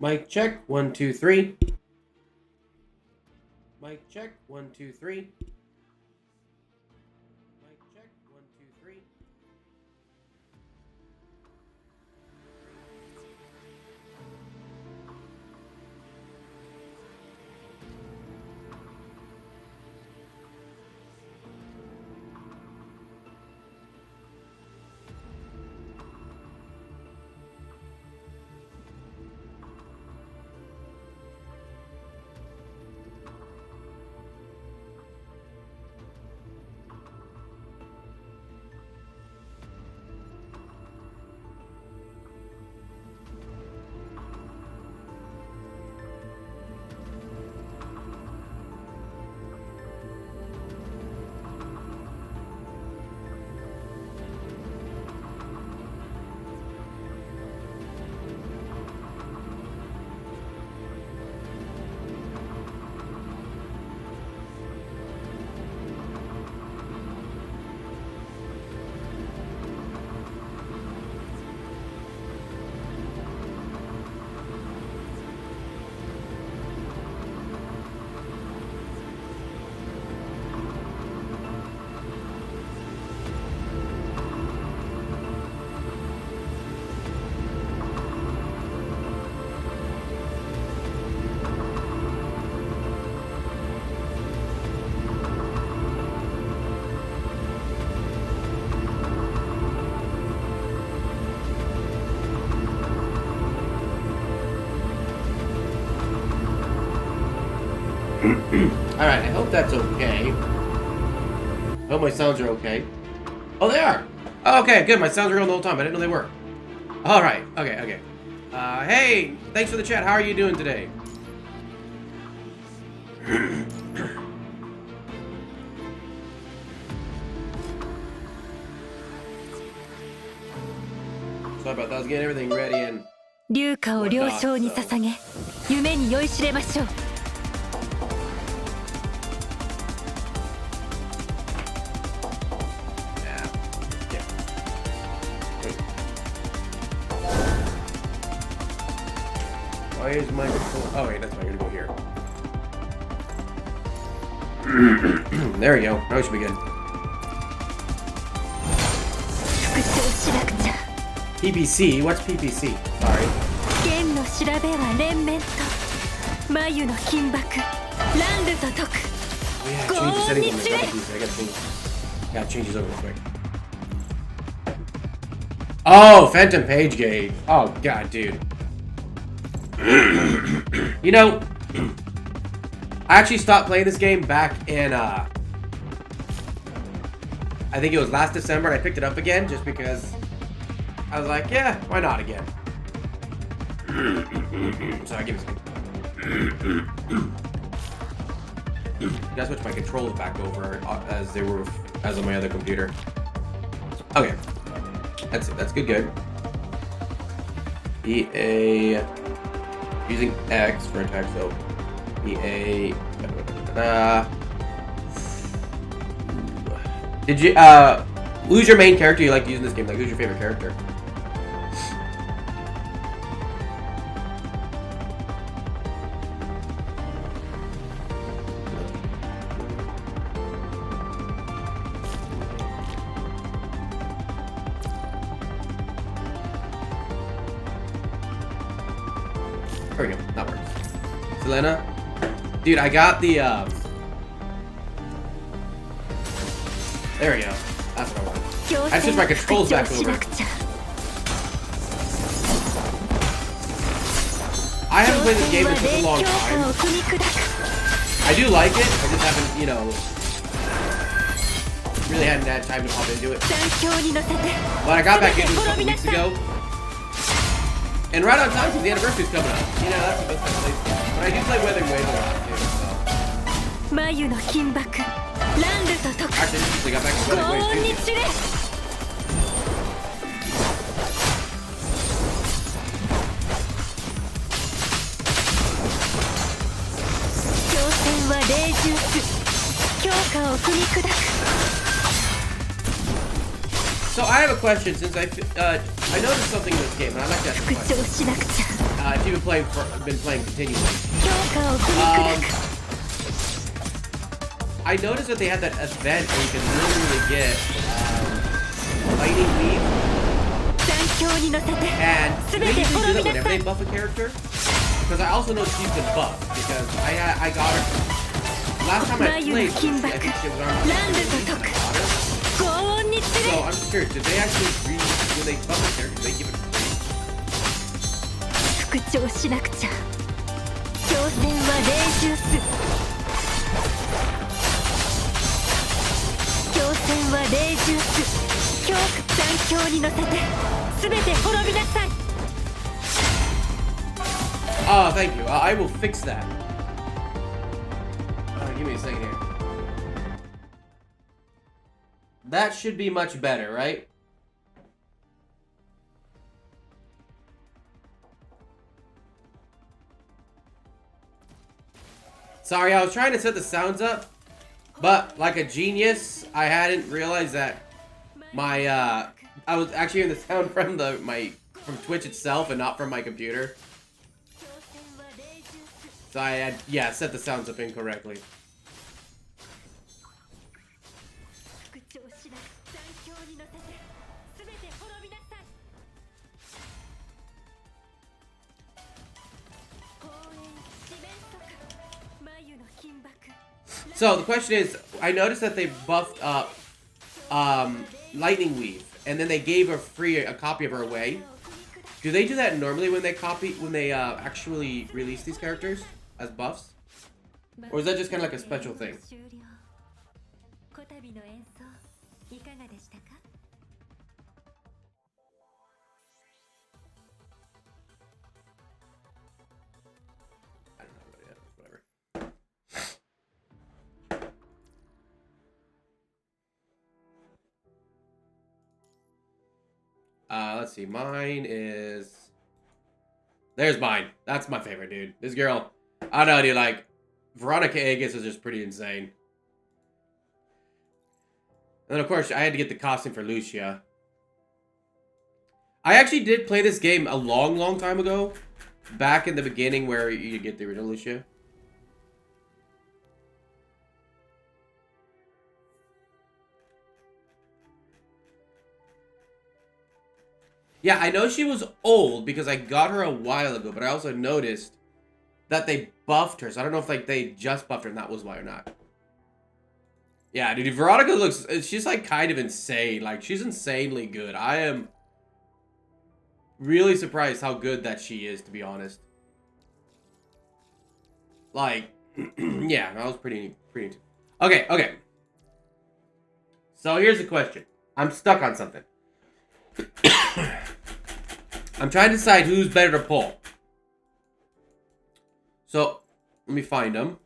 Mic check, 1, 2, 3. Mic check, 1, 2, 3. Mic check, 1, 2, 3. Alright, I hope that's okay. I hope my sounds are okay. Oh, they are! Okay, good. My sounds were going the whole time. I didn't know they were. Alright, okay. Hey! Thanks for the chat. How are you doing today? Sorry about that. I was getting everything ready and... 龍華を領将に捧げ、夢に酔いしれましょう。Why is my control? Oh wait, that's why I'm gonna go here. There we go. Now we should be good. PPC? What's PPC? Sorry. 剣の調べは連綿と眉の金箔乱舞と解く。 Oh yeah, change the settings on this. I gotta change these over real quick. Oh, Phantom Page Gate. Oh god, dude. You know, I actually stopped playing this game back in, I think it was last December, and I picked it up again just because I was like, yeah, why not again? Sorry, give me a second. Gotta switch my controls back over as they were as on my other computer. Okay, that's it. That's good. EA. Using X for attack, so EA. Did you who's your main character you like to use in this game? Like, who's your favorite character? There we go. That works. Selena? Dude, I got the, there we go. That's what I want. I switched my controls back over. I haven't played this game in such a long time. I do like it. I just haven't, you know, really hadn't had time to hop into it. But I got back into it a couple weeks ago. And right on time because the anniversary's coming up. You know, that's the best place. But I do play Weathering Waves a lot too, so. Actually, I got back to Weathering Waves too. So I have a question since I noticed something in this game, and I'd like to ask a question. She's been playing continuously. 評価を踏み砕く I noticed that they had that event where you can literally get lightning weave. 残響に乗せて And 全 they て usually do 滅 that びな whenever さ they い buff a character. Because I also know she's been buffed. Because I got her. Last time I played, I think she was on. ランドと解く 高音につ So れ I'm just curious, did they actually when they buff a character, did they give it free? 復調しなくちゃ挑戦は霊獣す挑戦は霊獣す強化残響に乗せて全て滅びなさい Oh, thank you. I will fix that. Give me a second here. That should be much better, right? Sorry, I was trying to set the sounds up, but like a genius, I hadn't realized that my I was actually hearing the sound from from Twitch itself and not from my computer. So I had, yeah, set the sounds up incorrectly. So the question is, I noticed that they buffed up Lightning Weave, and then they gave a copy of her away. Do they do that normally when they actually release these characters as buffs? Or is that just kind of like a special thing? I don't know, yeah, whatever. Let's see. Mine is... There's mine. That's my favorite, dude. This girl. I don't know, dude. Like, Veronica Aegis is just pretty insane. And then, of course, I had to get the costume for Lucia. I actually did play this game a long, long time ago. Back in the beginning where you get the original Lucia. Yeah, I know she was old because I got her a while ago, but I also noticed that they buffed her. So I don't know if like they just buffed her and that was why or not. Yeah, dude, Veronica looks... She's like kind of insane. Like, she's insanely good. I am really surprised how good that she is, to be honest. Like, yeah, that was pretty... Okay. So here's the question. I'm stuck on something. I'm trying to decide who's better to pull. So, let me find them.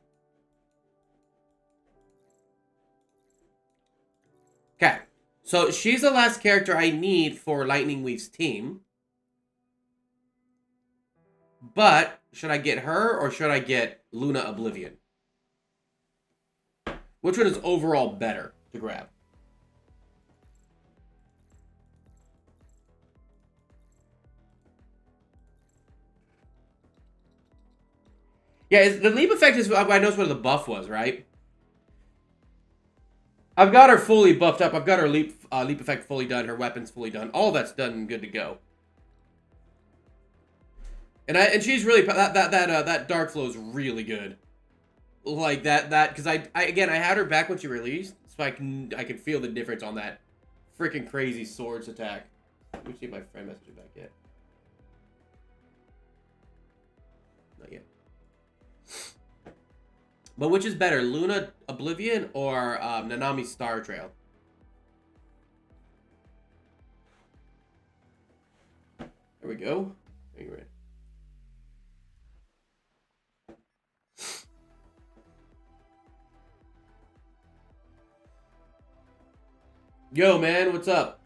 Okay. So, she's the last character I need for Lightning Weave's team. But, should I get her or should I get Luna Oblivion? Which one is overall better to grab? Yeah, the leap effect is... I know what the buff was, right? I've got her fully buffed up. I've got her leap effect fully done. Her weapon's fully done. All that's done and good to go. And she's really... That dark flow is really good. Like, because I had her back when she released, so I can feel the difference on that freaking crazy swords attack. Let me see if my friend messaged me back yet. Not yet. But which is better, Luna Oblivion or Nanami Star Trail? There we go. Anyway. Yo, man, what's up?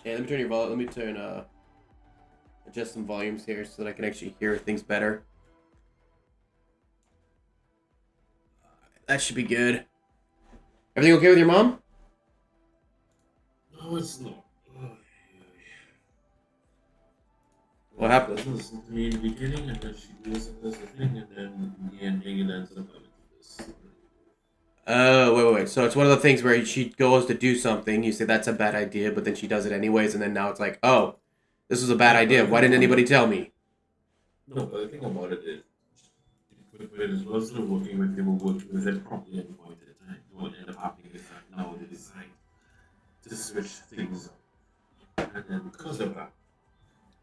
Yeah, let me turn your volume. Let me turn adjust some volumes here so that I can actually hear things better. That should be good. Everything okay with your mom? No, it's not. What happened? Doesn't listen to me in the beginning, and then she does the thing, and then in the end, it ends up coming to this. Oh, wait. So it's one of the things where she goes to do something, you say that's a bad idea, but then she does it anyways, and then now it's like, oh, this was a bad idea. Why didn't anybody tell me? No, but the thing about it is, when it was sort of working with, they were working with it properly at the point at a time. What ended up happening is that now they decide to switch things up. And then because of that,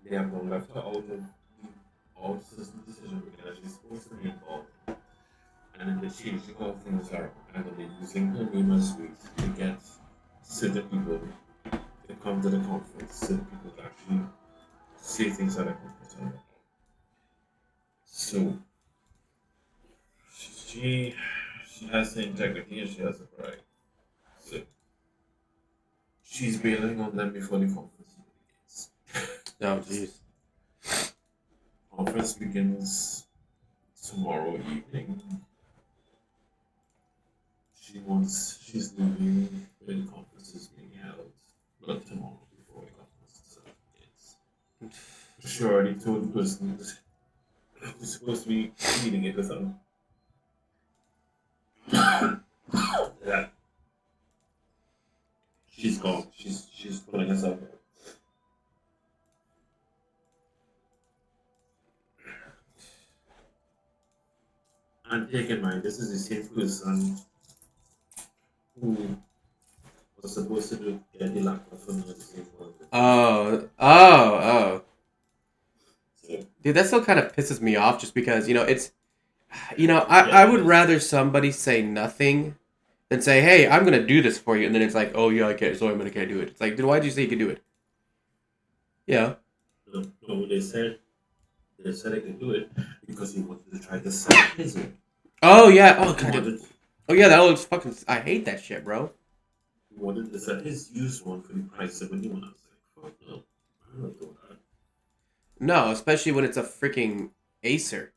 they have now left her out of the system decision because she's supposed to be involved. And then they're changing how things are. And then they're using her name as ways to get certain people to come to the conference, certain people to actually say things at a conference. So she has the integrity and she has the pride. So she's bailing on them before the conference begins. Oh, jeez. Conference begins tomorrow evening. She's leaving when the conference is being held, not tomorrow before the conference begins. She already told the person who's supposed to be leading it with them that she's gone. She's pulling herself out. And take in mind, this is the same person who was supposed to get the laptop from the same one. Oh. So, Dude, that still kind of pisses me off just because, it's, I would rather somebody say nothing than say, hey, I'm going to do this for you. And then it's like, oh, yeah, I can't, so I can't do it. It's like, then why'd you say you could do it? Yeah. no, they said I could do it because he wanted to try to sell his own. Oh, yeah. Oh, God. Oh, yeah, that looks fucking, I hate that shit, bro. He wanted to sell his used one for the price of a new one. I was like, fuck no, I'm not doing that. No, especially when it's a freaking Acer.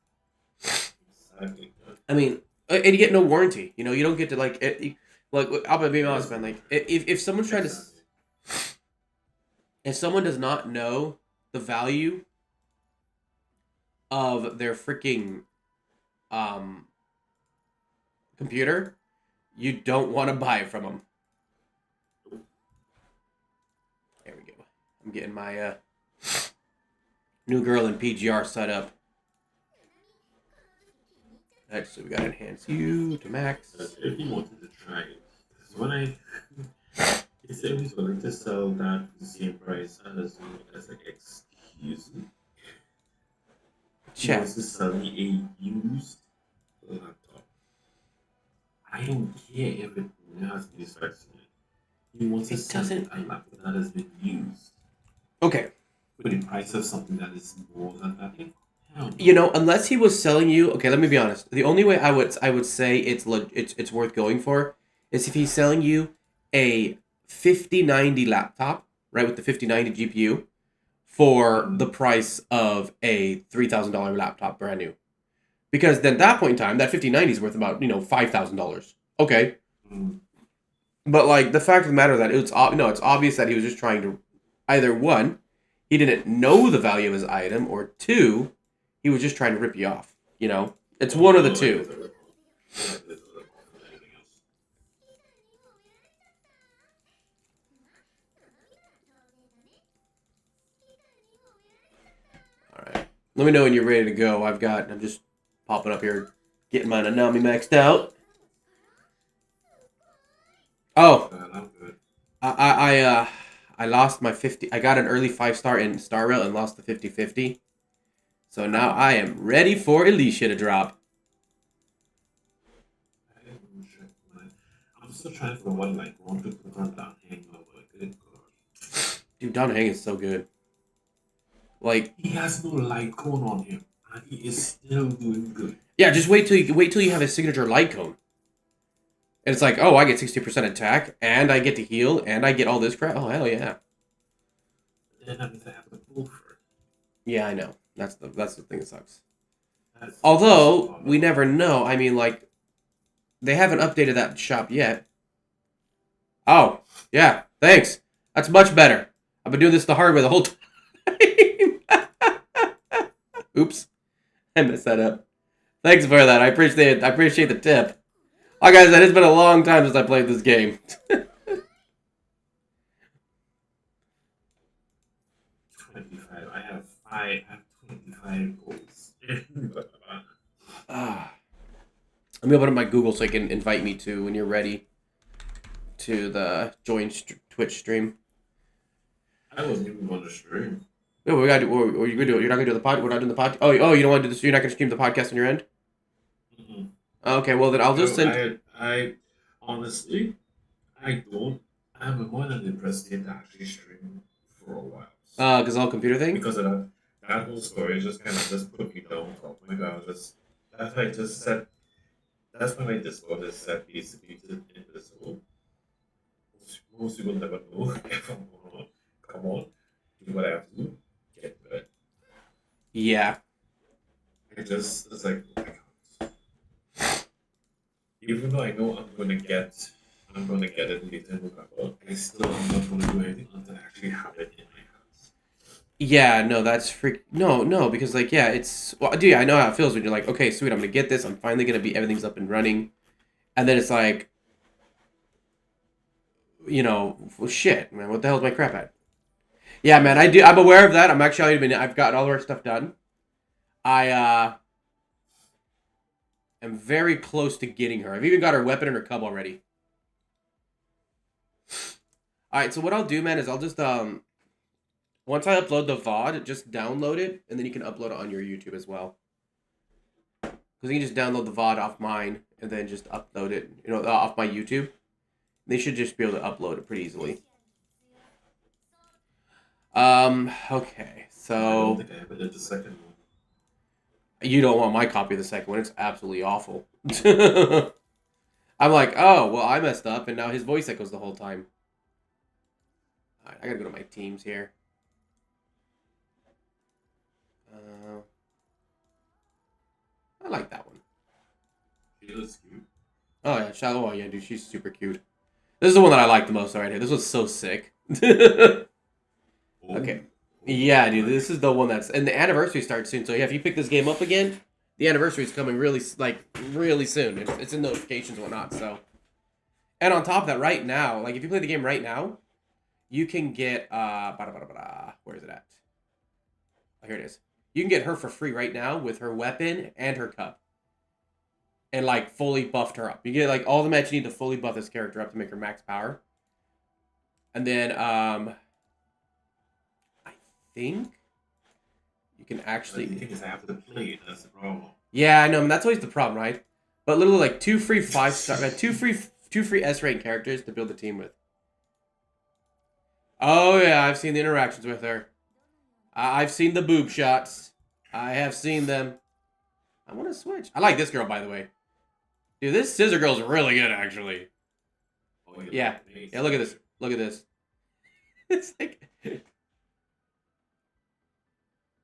Exactly. I mean, and you get no warranty. You don't get to, like, I'll be honest, man. Like, if someone's trying to, if someone does not know the value of their freaking computer, you don't want to buy it from them. There we go. I'm getting my new girl in PGR set up. Alright, so we got to enhance you to max. If he wanted to try it, because when he said he's willing to sell that for the same price as like, excuse me. He wants to sell me a used laptop. I don't care if it has to be specs in it. He wants to sell a laptop that has been used. Okay. For the price of something that is more than that. Unless he was selling you, okay, let me be honest. The only way I would say it's worth going for is if he's selling you a 5090 laptop, right, with the 5090 GPU for the price of a $3,000 laptop brand new. Because then at that point in time, that 5090 is worth about, $5,000. Okay. But like the fact of the matter that it's obvious that he was just trying to either one, he didn't know the value of his item, or two, he was just trying to rip you off. It's one of the two. All right. Let me know when you're ready to go. I'm just popping up here, getting my Nanami maxed out. Oh. I lost my 50. I got an early 5-star in Star Rail and lost the 50/50. So now I am ready for Alicia to drop. I'm still trying to what want to put on Down Hang, but good God. Dude, Down Hang is so good. Like, he has no light cone on him, and he is still doing good. Yeah, just wait till you have a signature light cone. And it's like, oh, I get 60% attack, and I get to heal, and I get all this crap. Oh, hell yeah. Then I have to pull for it. Yeah, I know. That's the thing that sucks. Although, we never know. I mean, like, they haven't updated that shop yet. Oh, yeah, thanks. That's much better. I've been doing this the hard way the whole time. Oops. I messed that up. Thanks for that. I appreciate it. I appreciate the tip. Like I said, it's been a long time since I played this game. 25. I have 25 goals. Let me open up my Google so you can invite me to when you're ready to the join Twitch stream. I wasn't even going to stream. No, we gotta do. What are you gonna do? You're not gonna do the pod. We're not doing the pod. Oh, you don't want to do this. You're not gonna stream the podcast on your end. Mm-hmm. Okay, well then I'll just send. I honestly, I don't. I'm more than impressed to actually stream for a while. Because all computer thing. Because of that whole story just kind of just put me down. Oh my god, that's why I just said. That's why my Discord is set basically to invisible. Most people never know if I'm gonna come on, do what I have to do, get good. Yeah. It's like, oh my god. Even though I know I'm gonna get it later in November, I still am not gonna do anything until I actually have it in my hands. Yeah, no, that's freak. No, because like, yeah, it's. Well, dude, I know how it feels when you're like, okay, sweet, I'm gonna get this. I'm finally gonna be everything's up and running, and then it's like, well, shit, man, what the hell's my crap at? Yeah, man, I'm aware of that. I've gotten all of our stuff done. I am very close to getting her. I've even got her weapon and her cub already. All right, so what I'll do, man, is I'll just once I upload the VOD, just download it, and then you can upload it on your YouTube as well. Because you can just download the VOD off mine, and then just upload it, off my YouTube. They should just be able to upload it pretty easily. Okay, so... I don't think I ever did the second one. You don't want my copy of the second one. It's absolutely awful. I'm like, oh, well, I messed up, and now his voice echoes the whole time. Alright, I gotta go to my teams here. I like that one. She looks cute. Oh, yeah, Shallow. Oh, yeah, dude, she's super cute. This is the one that I like the most right here. This was so sick. Okay. Yeah, dude, this is the one that's... And the anniversary starts soon, so yeah, if you pick this game up again, the anniversary is coming really soon. It's in notifications and whatnot, so... And on top of that, right now, like, if you play the game right now, you can get, where is it at? Oh, here it is. You can get her for free right now with her weapon and her cup. And, like, fully buffed her up. You get, like, all the match you need to fully buff this character up to make her max power. And then, I think you can actually... The thing is, I have to play it, that's the problem. Yeah, I know, that's always the problem, right? But literally, like, two free S rank characters to build a team with. Oh, yeah, I've seen the interactions with her. I've seen the boob shots. I have seen them. I want to switch. I like this girl, by the way. Dude, this scissor girl's really good, actually. Oh, yeah. Yeah, look at this. Look at this. It's like...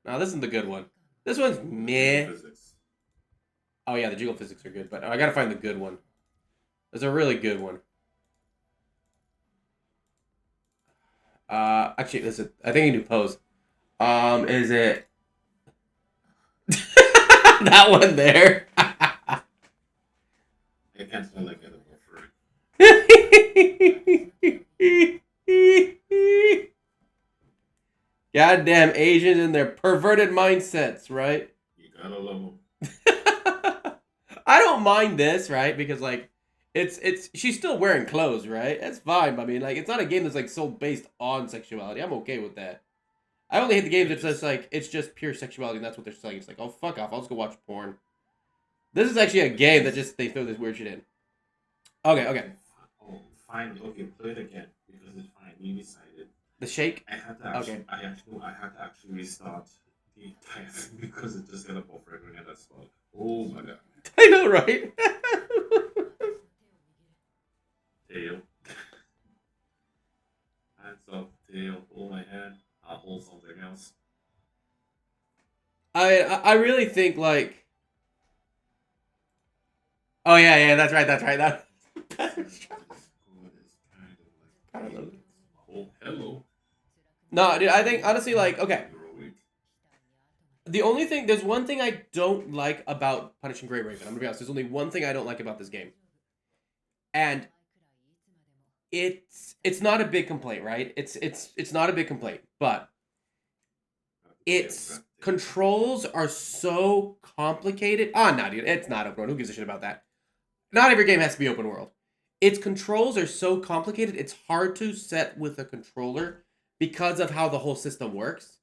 No, this isn't the good one. This one's meh. Oh, yeah, the jiggle physics are good, but I gotta find the good one. There's a really good one. Actually, listen, I think you do pose. Is it... that one there? I can't spell like animal for it. Goddamn Asians and their perverted mindsets, right? You gotta love them. I don't mind this, right? Because like, it's she's still wearing clothes, right? That's fine. But I mean, like, it's not a game that's like so based on sexuality. I'm okay with that. I only hate the games that's just like it's just pure sexuality, and that's what they're saying. It's like, oh fuck off, I'll just go watch porn. This is actually a game that just they throw this weird shit in. Okay. Oh, fine. Okay, play it again because it's fine. You decided. The shake. I had to actually. I had to actually restart the entire thing because it just got a buffer again. That's all. Oh my god. I know, right? Tail. Hands up, tail. Hold my hand. I'll hold something else. I really think like. Oh yeah, that's right. That. Oh, hello. No, dude, I think honestly, like, okay. The only thing, there's one thing I don't like about Punishing Gray Raven. I'm gonna be honest. There's only one thing I don't like about this game, and it's not a big complaint, right? It's not a big complaint, but its controls are so complicated. Oh, no, dude, it's not open world. Who gives a shit about that? Not every game has to be open world. Its controls are so complicated. It's hard to set with a controller because of how the whole system works.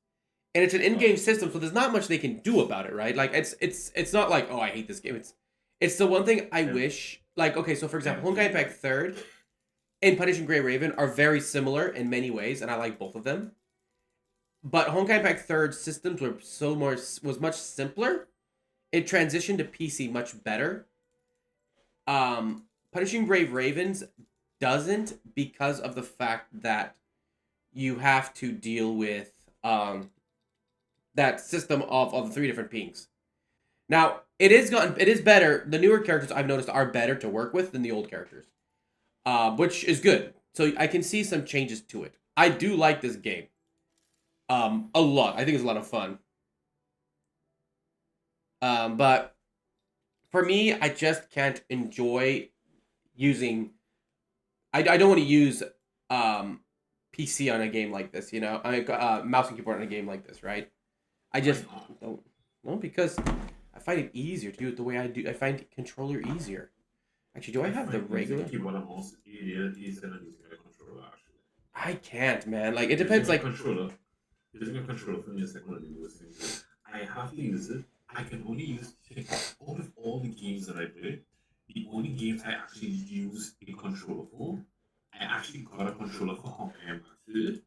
And it's an in-game system, so there's not much they can do about it, right? Like it's not like, oh, I hate this game. It's the one thing I wish. Like, okay, so for example, Honkai Impact 3rd and Punishing Gray Raven are very similar in many ways, and I like both of them. But Honkai Impact 3rd systems was much simpler. It transitioned to PC much better. Punishing Brave Ravens doesn't, because of the fact that you have to deal with that system of the 3 different pings. Now, it is better. The newer characters I've noticed are better to work with than the old characters, which is good. So I can see some changes to it. I do like this game a lot. I think it's a lot of fun. But for me, I just can't enjoy using. I don't want to use PC on a game like this. You know, mouse and keyboard on a game like this, right? I just don't. No, because I find it easier to do it the way I do. I find controller easier. Actually, do I have the regular? Keyboard and mouse easier than using a controller. Actually, I can't, man. Like, it depends. Like, controller. Using a controller for me is like one of the worst things. I have to use it. I can only use out of all the games that I play. The only games I actually use a controller for, I actually got a controller for Honkai Impact 3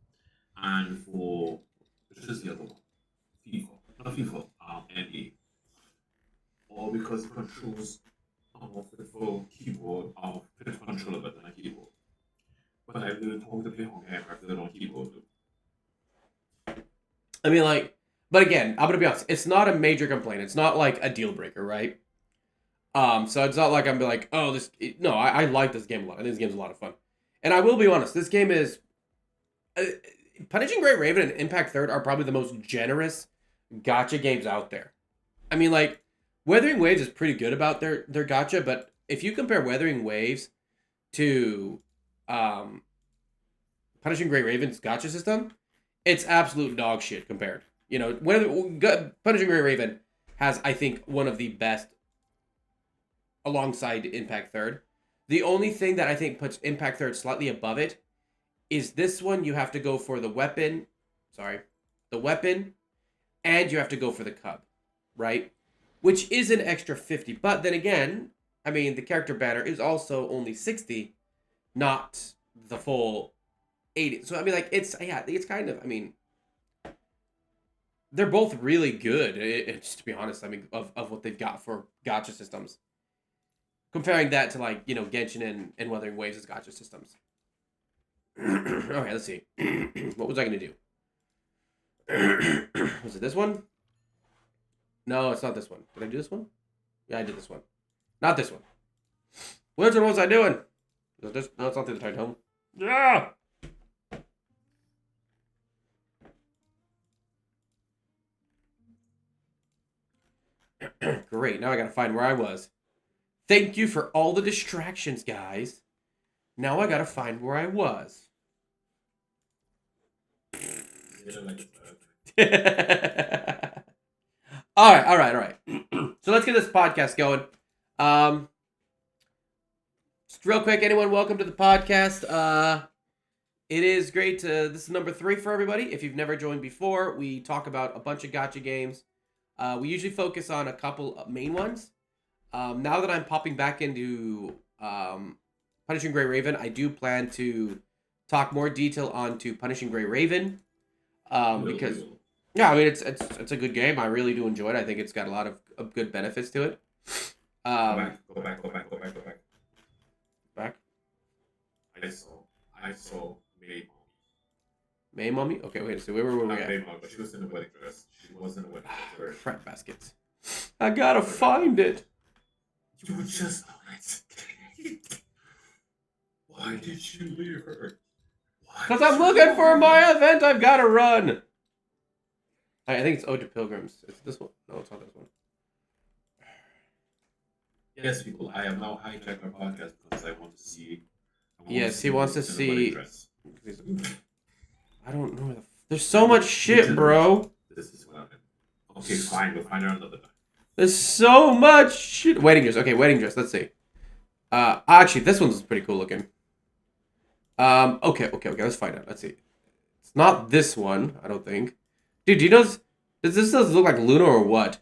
and for which is the other one, FIFA, not FIFA, NA. All because controls for keyboard are fit for controller better than a keyboard. But I learned how to play Honkai Impact 3 on keyboard. I mean, like, but again, I'm gonna be honest. It's not a major complaint. It's not like a deal breaker, right? So it's not like I'm like, oh, this. No, I like this game a lot. I think this game's a lot of fun. And I will be honest, this game is. Punishing Great Raven and Impact 3rd are probably the most generous gacha games out there. I mean, like, Wuthering Waves is pretty good about their gacha, but if you compare Wuthering Waves to Punishing Great Raven's gacha system, it's absolute dog shit compared. You know, Punishing Great Raven has, I think, one of the best alongside Impact 3rd. The only thing that I think puts Impact 3rd slightly above it is this one. You have to go for the weapon. The weapon, and you have to go for the cub, right? Which is an extra 50. But then again, I mean, the character banner is also only 60, not the full 80. So I mean, like, it's kind of, I mean, they're both really good. Just to be honest, I mean, of what they've got for gacha systems. Comparing that to, like, you know, Genshin and Wuthering Waves as gacha systems. Okay, let's see. What was I going to do? Was it this one? No, it's not this one. Did I do this one? Yeah, I did this one. Not this one. Which one was I doing? Is this? No, it's not the entire home. Yeah! Great, now I gotta find where I was. Thank you for all the distractions, guys. Now I gotta find where I was. All right. So let's get this podcast going. Just real quick, anyone, welcome to the podcast. It is great to, this is number 3 for everybody. If you've never joined before, we talk about a bunch of gacha games. We usually focus on a couple of main ones. Now that I'm popping back into Punishing Gray Raven, I do plan to talk more detail onto Punishing Gray Raven. Because, yeah, I mean, it's a good game. I really do enjoy it. I think it's got a lot of good benefits to it. Go back. Back? I saw May Mommy? Okay, wait, so where were we at? May Mommy, but she was in a wedding dress. She wasn't in a wedding dress. Crap baskets. I gotta find it. You were just Why did you leave her? Because I'm looking for my event I've gotta run. I think it's Ode to Pilgrims. It's this one. No, it's not this one. Yes, people, I have now hijacked our podcast because I want to see. Yes, he wants to what's in the wedding see. dress. I don't know. There's so much shit, bro. This is what happened. Okay, fine. We'll find her another time. There's so much shit. Wedding dress. Okay, wedding dress. Let's see. Actually, this one's pretty cool looking. Okay. Let's find out. Let's see. It's not this one, I don't think. Dude, do you know does this look like Luna or what?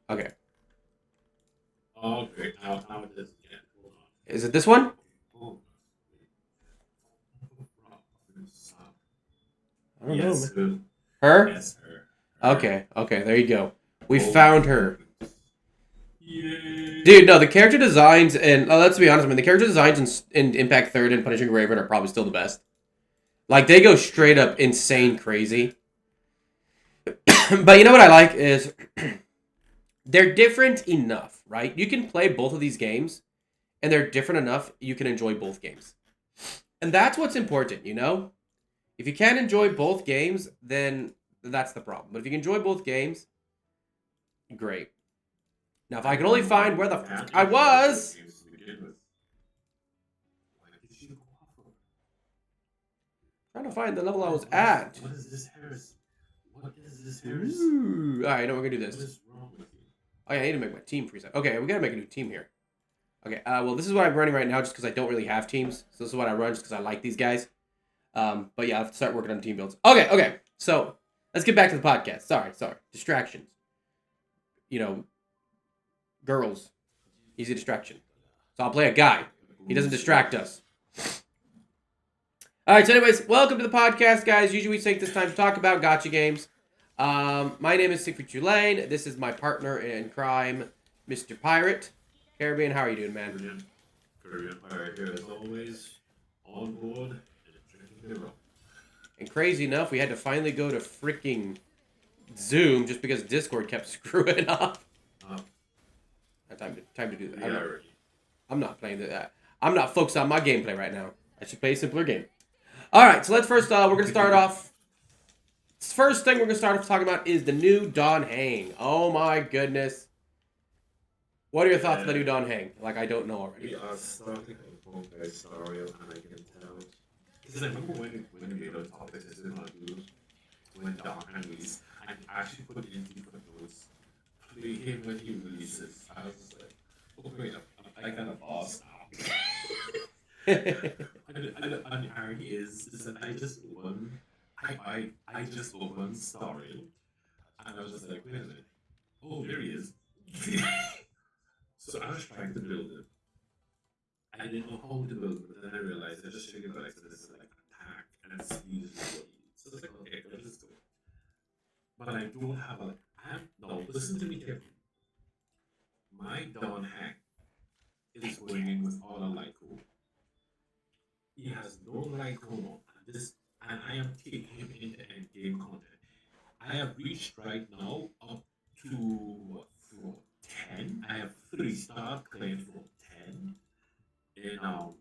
Okay. Oh, great. Now it is again. Hold on. Is it this one? Oh. I don't Yes, know. Man. Her? Yes, her. Okay. There you go. We found her. Yay. Dude, no, the character designs and let's be honest, I mean, the character designs in Impact 3rd and Punishing Raven are probably still the best. Like, they go straight up insane crazy. But you know what I like is they're different enough, right? You can play both of these games, and they're different enough you can enjoy both games. And that's what's important, you know? If you can't enjoy both games, then that's the problem. But if you can enjoy both games, great. Now, if I can only find where the fuck I was... Trying to find the level I was at. What is this, Harris? What is this, Harris? Ooh. Alright, no, we're gonna do What this. is wrong with you? Oh, yeah, I need to make my team preset. Okay, we gotta make a new team here. Okay, well, this is what I'm running right now just because I don't really have teams. So this is what I run just because I like these guys. But yeah, I have to start working on team builds. Okay. So, let's get back to the podcast. Sorry. Distractions. You know, girls. Easy distraction. So I'll play a guy. He doesn't distract us. Alright, so anyways, welcome to the podcast, guys. Usually we take this time to talk about gacha games. My name is Siegfried. This is my partner in crime, Mr. Pirate. Caribbean, how are you doing, man? Caribbean Pirate here as always, on board and drinking the rum. And crazy enough, we had to finally go to freaking Zoom just because Discord kept screwing up. Time to do that. Yeah, I'm not playing that. I'm not focused on my gameplay right now. I should play a simpler game. All right, so let's first. We're gonna start off. First thing we're gonna start off talking about is the new Don Hang. Oh my goodness. What are your thoughts on the new Don Hang? Like, I don't know already. We are starting a Honkai story, and I can tell. Because I remember when we made our topics, I said, when Don Hang released, I actually put it into footnotes. Play him when he releases. I was just like, oh wait, I got a boss now. And the irony is that I just opened, I just opened story, and I was just like, wait a minute, oh, there he is. So I was trying to build it. I didn't know how to build it, but then I realized I just figured out this is like attack and speed is what you need. So it's like, okay, let's just do it. But I don't have a, no, listen to me carefully. My Don Hack is going in with all a Lyco. He has no Lyco on, and I am taking him into endgame content. I have reached right now up to what, floor 10. I have 3-star claims from 10. And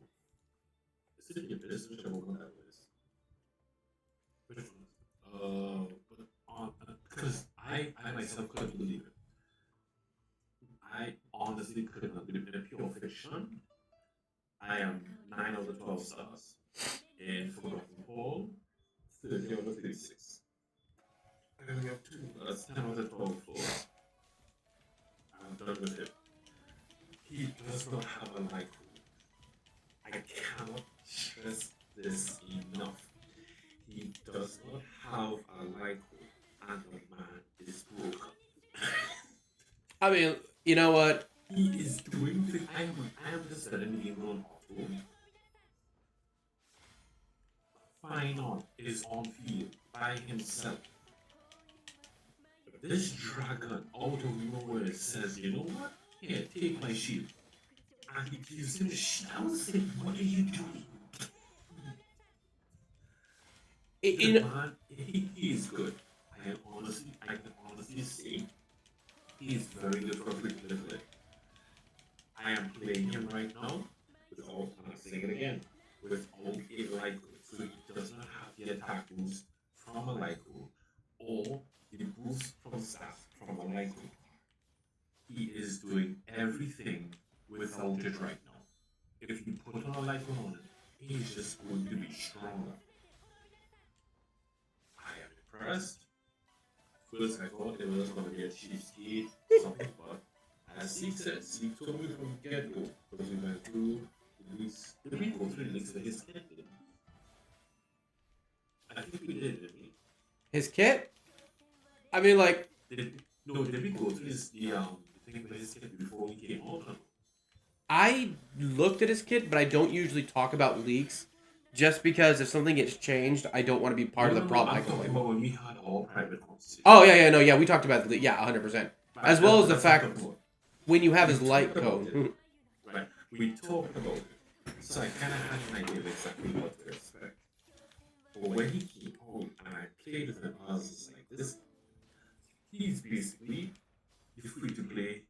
is it your business? Whichever one that is. Which one? Because I myself couldn't believe it. I honestly could not believe it. In pure fiction, I am 9 out of 12 stars. In Forgotten Hall, 30 out of 36. And we have 2, that's 10 out of 12 floors. I'm done with him. He does not have a Lyco. I cannot stress this enough. He does not have a Lyco, and the man is broken. I mean, you know what? He is doing the. I am just letting the game run auto. Final is on field by himself. This dragon out of nowhere says, you know what? Here, take my shield. And he gives him a shield. I was saying, what are you doing? The man, he is good. I can honestly say, he is very good for free to play. I am playing him right now without, I'm saying it again, without a Lyco. So he does not have the attack boost from a Lyco. he is doing everything without it right now. If you put on a light on it, he's just going to be stronger. I am impressed. First, I thought it was going to be a cheapskate, something, but as Zeke said, Zeke told me from the get go, because we went through the leaks. Did we go through the leaks for his kit? I think we did, didn't we? His kit? I mean, like, Did we go through the thing for his kit before he came out? I looked at his kit, but I don't usually talk about leaks, just because if something gets changed, I don't want to be part of the problem. I'm talking about when we had all private conversations. Oh yeah, we talked about the leak, yeah, 100%. As well as the fact when you have his light code. Right, we talked about it, so I kind of had an idea of exactly what to expect. But when he came home and I played with him, I was just like, this. He's basically the free-to-play.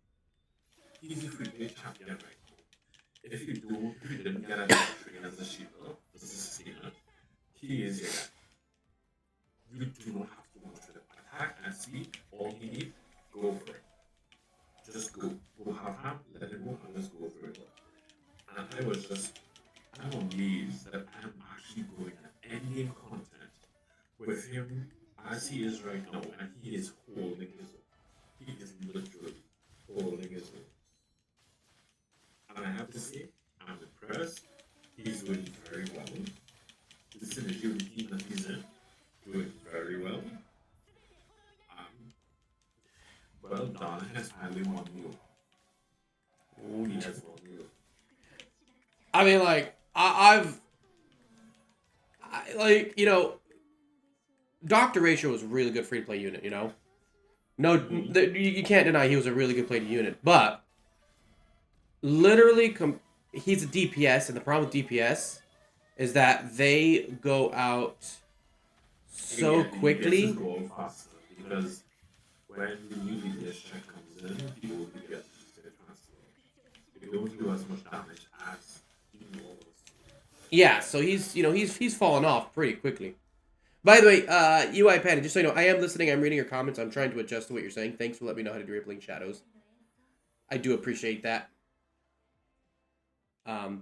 He's a free-to-play champion right now. If you didn't get a doctrine as a shield, as a sustainer, he is your guy. You do not have to much for the attack and speed. All you need, go for it. Just go. Go have him, let him go, and just go for it. And I'm amazed that I'm actually going at endgame content with him as he is right now, and he is holding his own. He is literally holding his own. And I have to say, I'm impressed. He's doing very well. The synergy routine that he's in, doing very well. Well, Donna has finally won you. Oh, he has won you. I mean, like, like, you know, Dr. Ratio was a really good free-to-play unit, you know? No, you can't deny he was a really good played unit, but literally, he's a DPS, and the problem with DPS is that they go out so quickly. DPS go out faster because when the new DPS check comes in, people will get their transfer. They don't do as much damage as the normal. Yeah, so he's fallen off pretty quickly. By the way, UI Panic, just so you know, I am listening, I'm reading your comments, I'm trying to adjust to what you're saying. Thanks for letting me know how to do Rippling Shadows. I do appreciate that.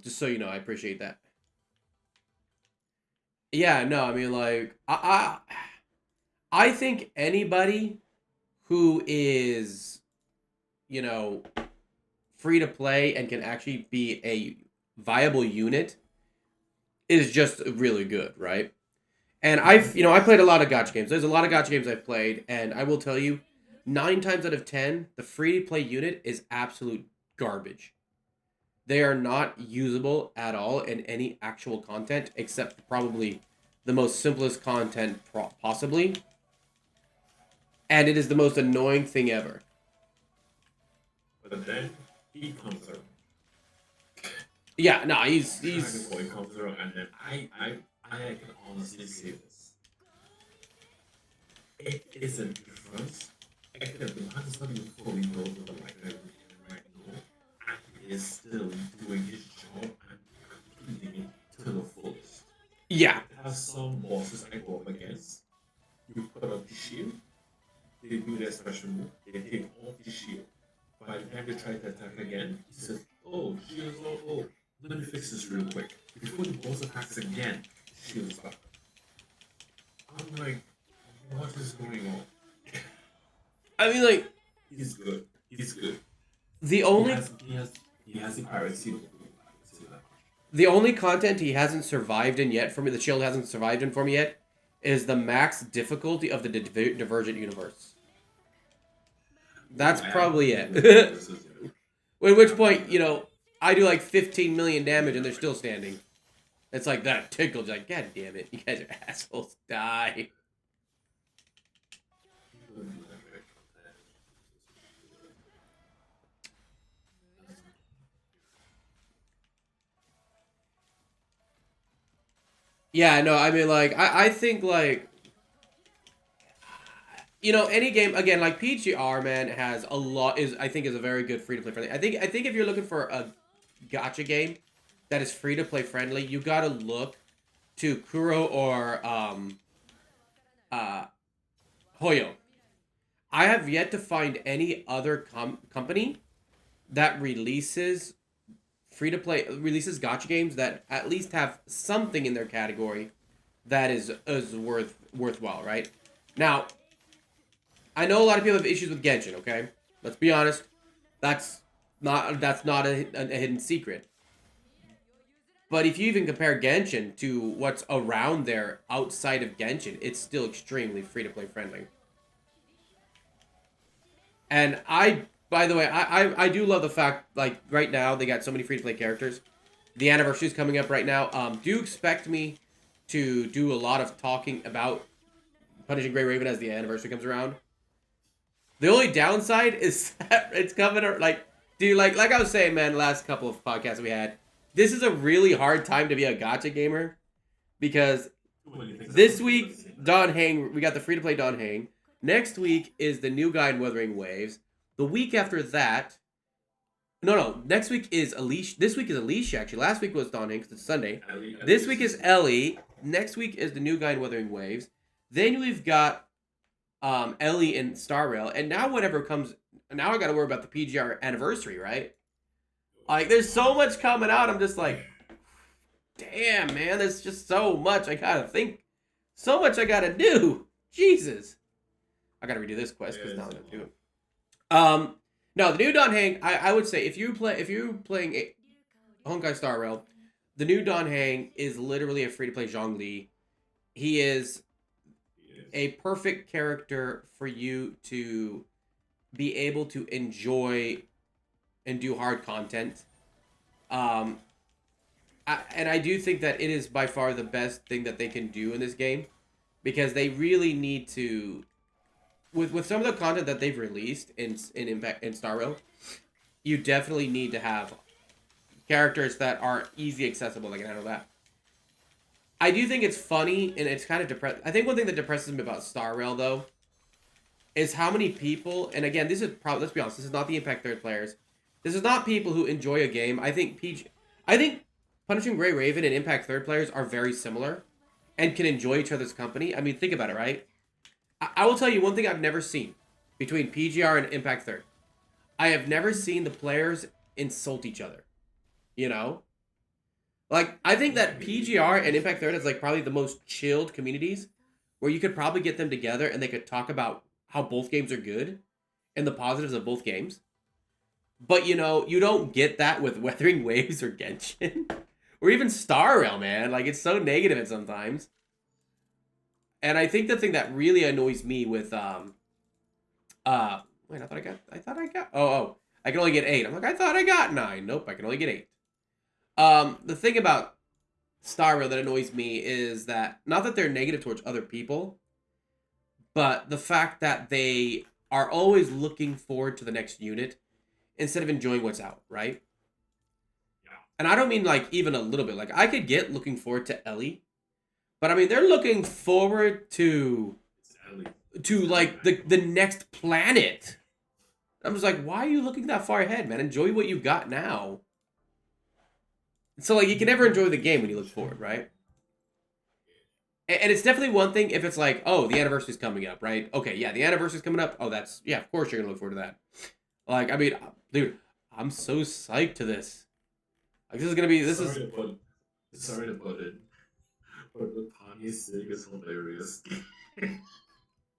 Just so you know, I appreciate that. Yeah, no, I mean, like, I think anybody who is, you know, free to play and can actually be a viable unit is just really good, right? And I played a lot of gacha games. There's a lot of gacha games I've played, and I will tell you, 9 times out of 10, the free-to-play unit is absolute garbage. They are not usable at all in any actual content, except probably the most simplest content possibly. And it is the most annoying thing ever. But then, he comes around. Yeah, no, he's... He comes around, and then I can honestly say this. It is a difference. The man is not even fully built with the right right now, and he is still doing his job and completing it to the fullest. Yeah. There are some bosses I go up against. You put up the shield, they do their special move, they take off the shield. By the time they try to attack again, he says, oh, shield's all low. Let me fix this real quick. Before the boss attacks again, the shield's back. I'm like, what is going on? I mean, like... He's good. He's good. The only... He has the pirate seal. The only content he hasn't survived in yet for me, the shield hasn't survived in for me yet, is the max difficulty of the Divergent universe. That's probably it. At which point, you know, I do like 15 million damage and they're still standing. It's like that tickled, like, god damn it, you guys are assholes. Die. Yeah, no, I mean, like, I think, like, you know, any game, again, like, PGR, man, has a lot, I think is a very good free-to-play friendly. I think if you're looking for a gacha game that is free-to-play friendly, you gotta look to Kuro or, Hoyo. I have yet to find any other company that releases releases gacha games that at least have something in their category that is worthwhile, right? Now, I know a lot of people have issues with Genshin, okay? Let's be honest. That's not a hidden secret. But if you even compare Genshin to what's around there outside of Genshin, it's still extremely free-to-play friendly. And by the way, I do love the fact, like, right now, they got so many free-to-play characters. The anniversary's coming up right now. Do expect me to do a lot of talking about Punishing Grey Raven as the anniversary comes around. The only downside is that it's coming, like, dude, like I was saying, man, last couple of podcasts we had, this is a really hard time to be a gacha gamer because this week, Dawn Hang, we got the free-to-play Dawn Hang. Next week is the new guy in Wuthering Waves. The week after that, no, next week is Alicia. This week is Alicia, actually. Last week was Dawn Hang because it's Sunday. This week is Ellie. Next week is the new guy in Wuthering Waves. Then we've got Ellie and Star Rail. And now whatever comes, now I got to worry about the PGR anniversary, right? Like, there's so much coming out. I'm just like, damn, man, there's just so much I gotta think. So much I gotta do. Jesus. I gotta redo this quest because now I'm gonna do it. No, the new Dawn Hang, I would say if you're playing a Honkai Star Rail, the new Dawn Hang is literally a free-to-play Zhongli. He is a perfect character for you to be able to enjoy and do hard content. And I do think that it is by far the best thing that they can do in this game, because they really need to, with some of the content that they've released in Impact in Star Rail, you definitely need to have characters that are easy accessible that can handle that. I do think it's funny and it's kind of depressing. I think one thing that depresses me about Star Rail though is how many people, and again, this is probably, let's be honest, this is not the Impact Third players. This is not people who enjoy a game. I think Punishing Grey Raven and Impact Third players are very similar and can enjoy each other's company. I mean, think about it, right? I will tell you one thing I've never seen between PGR and Impact Third. I have never seen the players insult each other. You know? Like, I think that PGR and Impact Third is like probably the most chilled communities where you could probably get them together and they could talk about how both games are good and the positives of both games. But, you know, you don't get that with Wuthering Waves or Genshin. Or even Star Rail, man. Like, it's so negative at sometimes. And I think the thing that really annoys me with, wait, I thought I got, I can only get 8. I'm like, I thought I got 9. Nope, I can only get 8. The thing about Star Rail that annoys me is that, not that they're negative towards other people, but the fact that they are always looking forward to the next unit instead of enjoying what's out, right? Yeah. And I don't mean like even a little bit. Like, I could get looking forward to Ellie, but I mean they're looking forward to like the next planet. I'm just like, why are you looking that far ahead, man? Enjoy what you've got now. So like, you can never enjoy the game when you look forward, right? And it's definitely one thing if it's like, oh, the anniversary's coming up, right? Okay, yeah, the anniversary's coming up. Oh, that's, yeah, of course you're gonna look forward to that. Like, I mean, dude, I'm so psyched to this. Like, this is gonna be, sorry to put it, but the Tanya Sig is hilarious.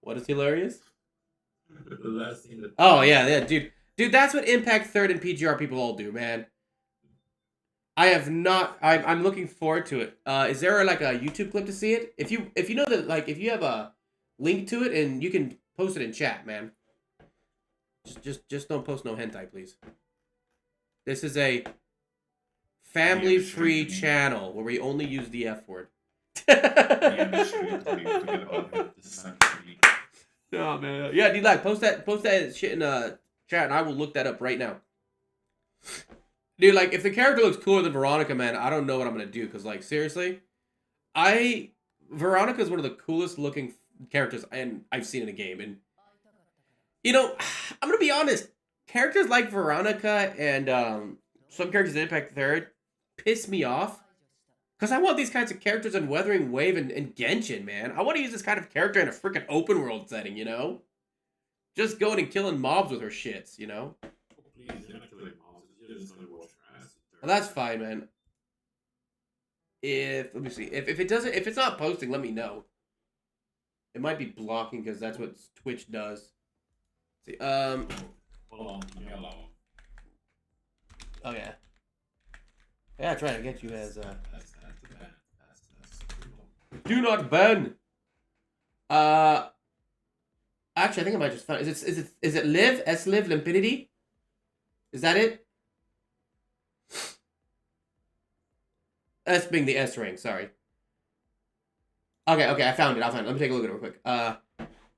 What is hilarious? The last thing that... Oh, yeah, dude. Dude, that's what Impact Third and PGR people all do, man. I have not, I'm looking forward to it. Is there like a YouTube clip to see it? If you know that, like, if you have a link to it and you can post it in chat, man. Just don't post no hentai, please. This is a family-free channel where we only use the F word. No, man. Yeah, dude, like, post that shit in chat, and I will look that up right now. Dude, like, if the character looks cooler than Veronica, man, I don't know what I'm gonna do. Cause, like, seriously, Veronica is one of the coolest looking characters I've seen in a game, and you know, I'm gonna be honest. Characters like Veronica and some characters in Impact Third piss me off. Because I want these kinds of characters in Wuthering Wave and Genshin, man. I want to use this kind of character in a freaking open world setting, you know? just going and killing mobs with her shits, you know? Oh, please, you're not killing mobs. You're just going to wash your ass. Well, that's fine, man. Let me see. If it doesn't, if it's not posting, let me know. It might be blocking because that's what Twitch does. See, Hold on, leave me alone. oh yeah. Yeah, trying to get you as That's the bad. That's do not ban. Actually, I think I might just find. Is it live? S live limpidity? Is that it? S being the S ring. Sorry. Okay, I found it. Let me take a look at it real quick.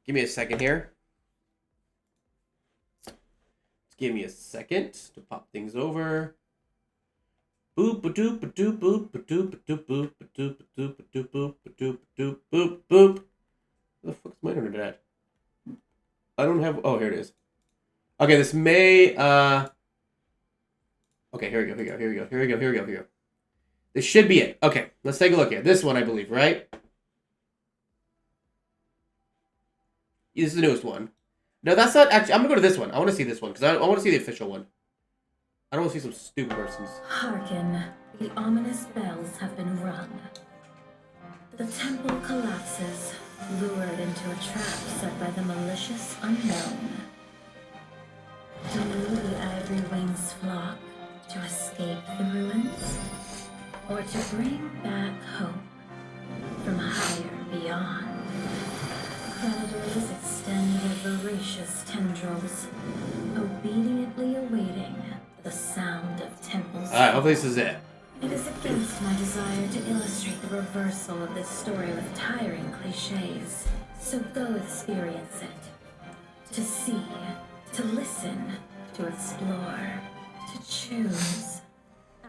Give me a second here. Give me a second to pop things over. Boop ba doop ba doop boop ba doop ba doop boop ba doop ba doop ba doop boop ba doop ba doop boop boop. Where the fuck's my internet at? I don't have. Oh, here it is. Okay, this may. Okay, here we go. This should be it. Okay, let's take a look here. This one, I believe, right? This is the newest one. No, that's not actually. I'm gonna go to this one. I want to see this one because I want to see the official one. I don't want to see some stupid persons. Hearken, the ominous bells have been rung. The temple collapses, lured into a trap set by the malicious unknown. Do the ivory wings flock to escape the ruins? Or to bring back hope from higher beyond? Predators extend their voracious tendrils, obediently awaiting the sound of temples. Alright, hopefully this is it. It is against my desire to illustrate the reversal of this story with tiring cliches. So go experience it. To see, to listen, to explore, to choose.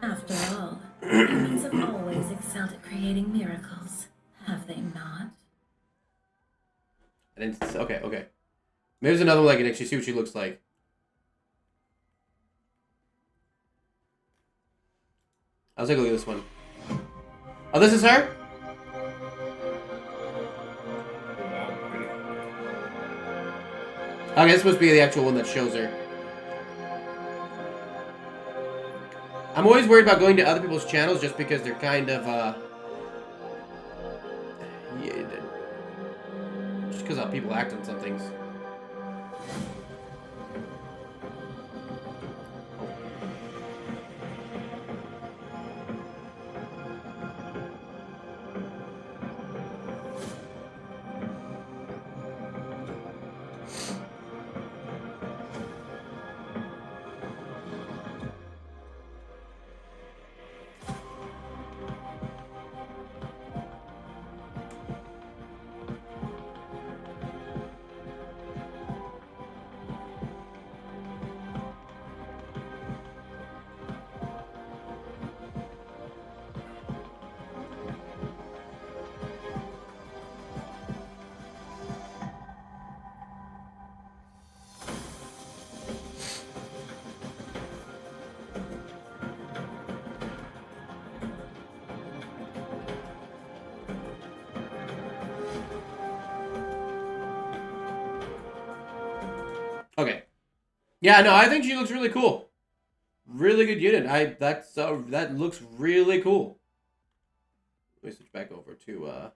After all, humans have always excelled at creating miracles, have they not? And it's, okay. Maybe there's another one I can actually see what she looks like. I'll take a look at this one. Oh, this is her? Okay, this must be the actual one that shows her. I'm always worried about going to other people's channels just because they're kind of, yeah, just because how people act on some things. Okay. Yeah, no, I think she looks really cool. Really good unit. That looks really cool. Let me switch back over to I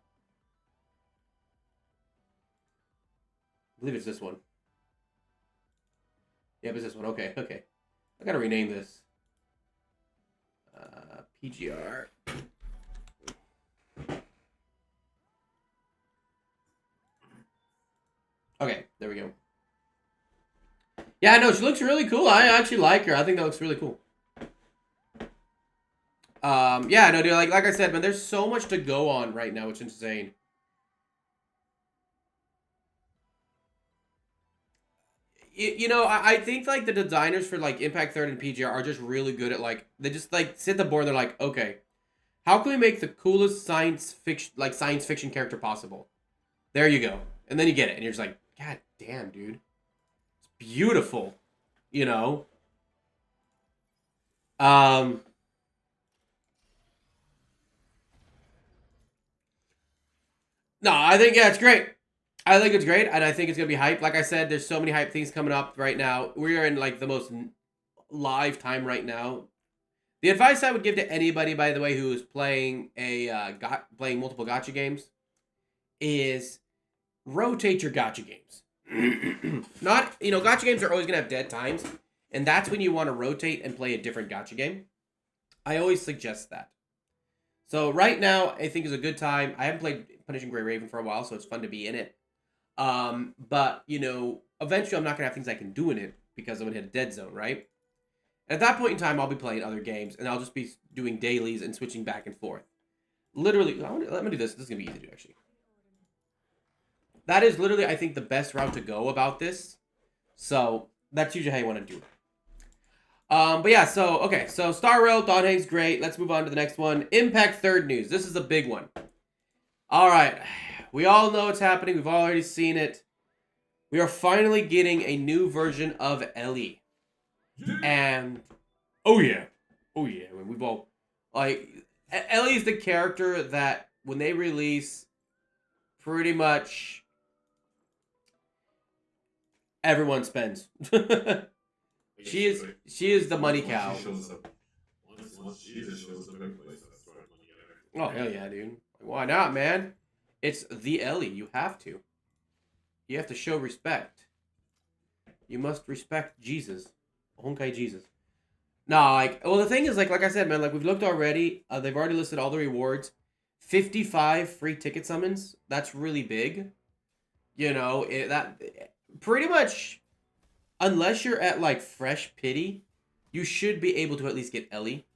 believe it's this one. Yep, it's this one. Okay. I gotta rename this. PGR. Okay, there we go. Yeah, no, she looks really cool. I actually like her. I think that looks really cool. Yeah, no, dude, like I said, man, there's so much to go on right now. It's insane. You know, I think like the designers for like Impact Third and PGR are just really good at like they just like sit the board and they're like, okay, how can we make the coolest science fiction character possible? There you go, and then you get it, and you're just like, God damn, dude, it's beautiful, you know. No, I think, yeah, it's great. I think it's great, and I think it's gonna be hype. Like I said, there's so many hype things coming up right now. We are in like the most live time right now. The advice I would give to anybody, by the way, who is playing playing multiple gacha games, is rotate your gacha games. Not, gacha games are always gonna have dead times, and that's when you want to rotate and play a different gacha game. I always suggest that. So right now, I think is a good time. I haven't played Punishing Gray Raven for a while, so it's fun to be in it. But eventually I'm not gonna have things I can do in it because I'm gonna hit a dead zone, right? And at that point in time, I'll be playing other games, and I'll just be doing dailies and switching back and forth. Literally, let me do this. This is gonna be easy to do, actually. That is literally, I think, the best route to go about this. So that's usually how you want to do it. But yeah, so Star Rail, Dawn Haig's great. Let's move on to the next one. Impact Third news. This is a big one. All right, we all know what's happening. We've already seen it. We are finally getting a new version of Ellie. And oh yeah, we've all Ellie's the character that when they release, pretty much everyone spends. She is the money cow. Oh hell yeah, dude! Why not, man? It's the Ellie. You have to. You have to show respect. You must respect Jesus. Honkai Jesus. No, the thing is, like I said, man, we've looked already. They've already listed all the rewards. 55 free ticket summons. That's really big. That pretty much, unless you're at Fresh Pity, you should be able to at least get Ellie.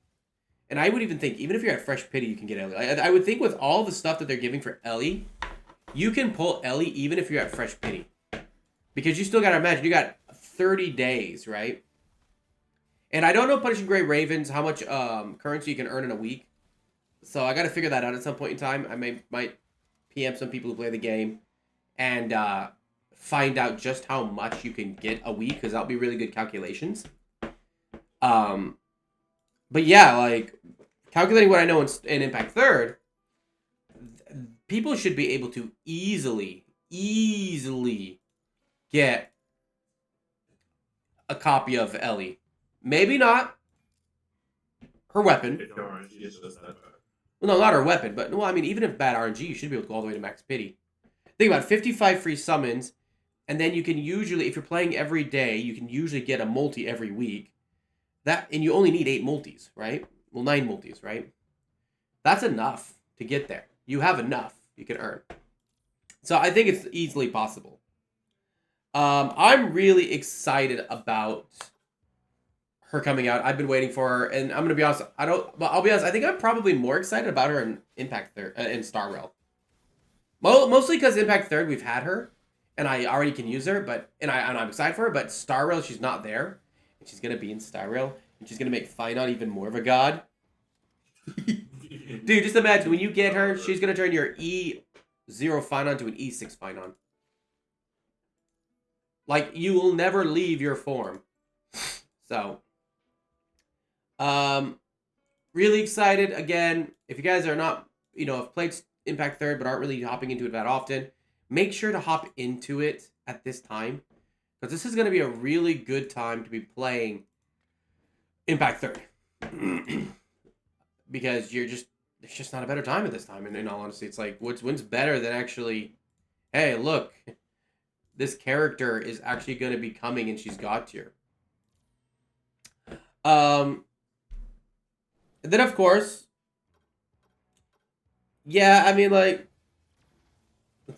And I would even think, even if you're at Fresh Pity, you can get Ellie. I would think with all the stuff that they're giving for Ellie, you can pull Ellie even if you're at Fresh Pity. Because you still got to imagine, you got 30 days, right? And I don't know Punishing Gray Ravens, how much currency you can earn in a week. So I got to figure that out at some point in time. I might PM some people who play the game and find out just how much you can get a week, because that'll be really good calculations. But yeah, calculating what I know in Impact Third, people should be able to easily get a copy of Ellie. Maybe not her weapon. Well, no, not her weapon, but even if bad RNG, you should be able to go all the way to max pity. Think about it, 55 free summons, and then you can usually, if you're playing every day, you can usually get a multi every week. And you only need 8 multis, right? Well, 9 multis, right? That's enough to get there. You have enough you can earn. So I think it's easily possible. I'm really excited about her coming out. I've been waiting for her, and I'm gonna be honest. I'll be honest. I think I'm probably more excited about her in Impact Third, in Star Rail. Mostly because Impact Third, we've had her, and I already can use her. And I'm excited for her. But Star Rail, she's not there, and she's gonna be in Star Rail, and she's gonna make Finon even more of a god. Dude, just imagine when you get her, she's gonna turn your E0 Finon to an E6 Finon. You will never leave your form. So. Really excited. Again, if you guys are not, have played Impact Third but aren't really hopping into it that often, make sure to hop into it at this time, because this is going to be a really good time to be playing Impact Third. Because there's just not a better time at this time. And in all honesty, it's when's better than actually, hey, look, this character is actually going to be coming and she's God tier. And then, of course, yeah, let's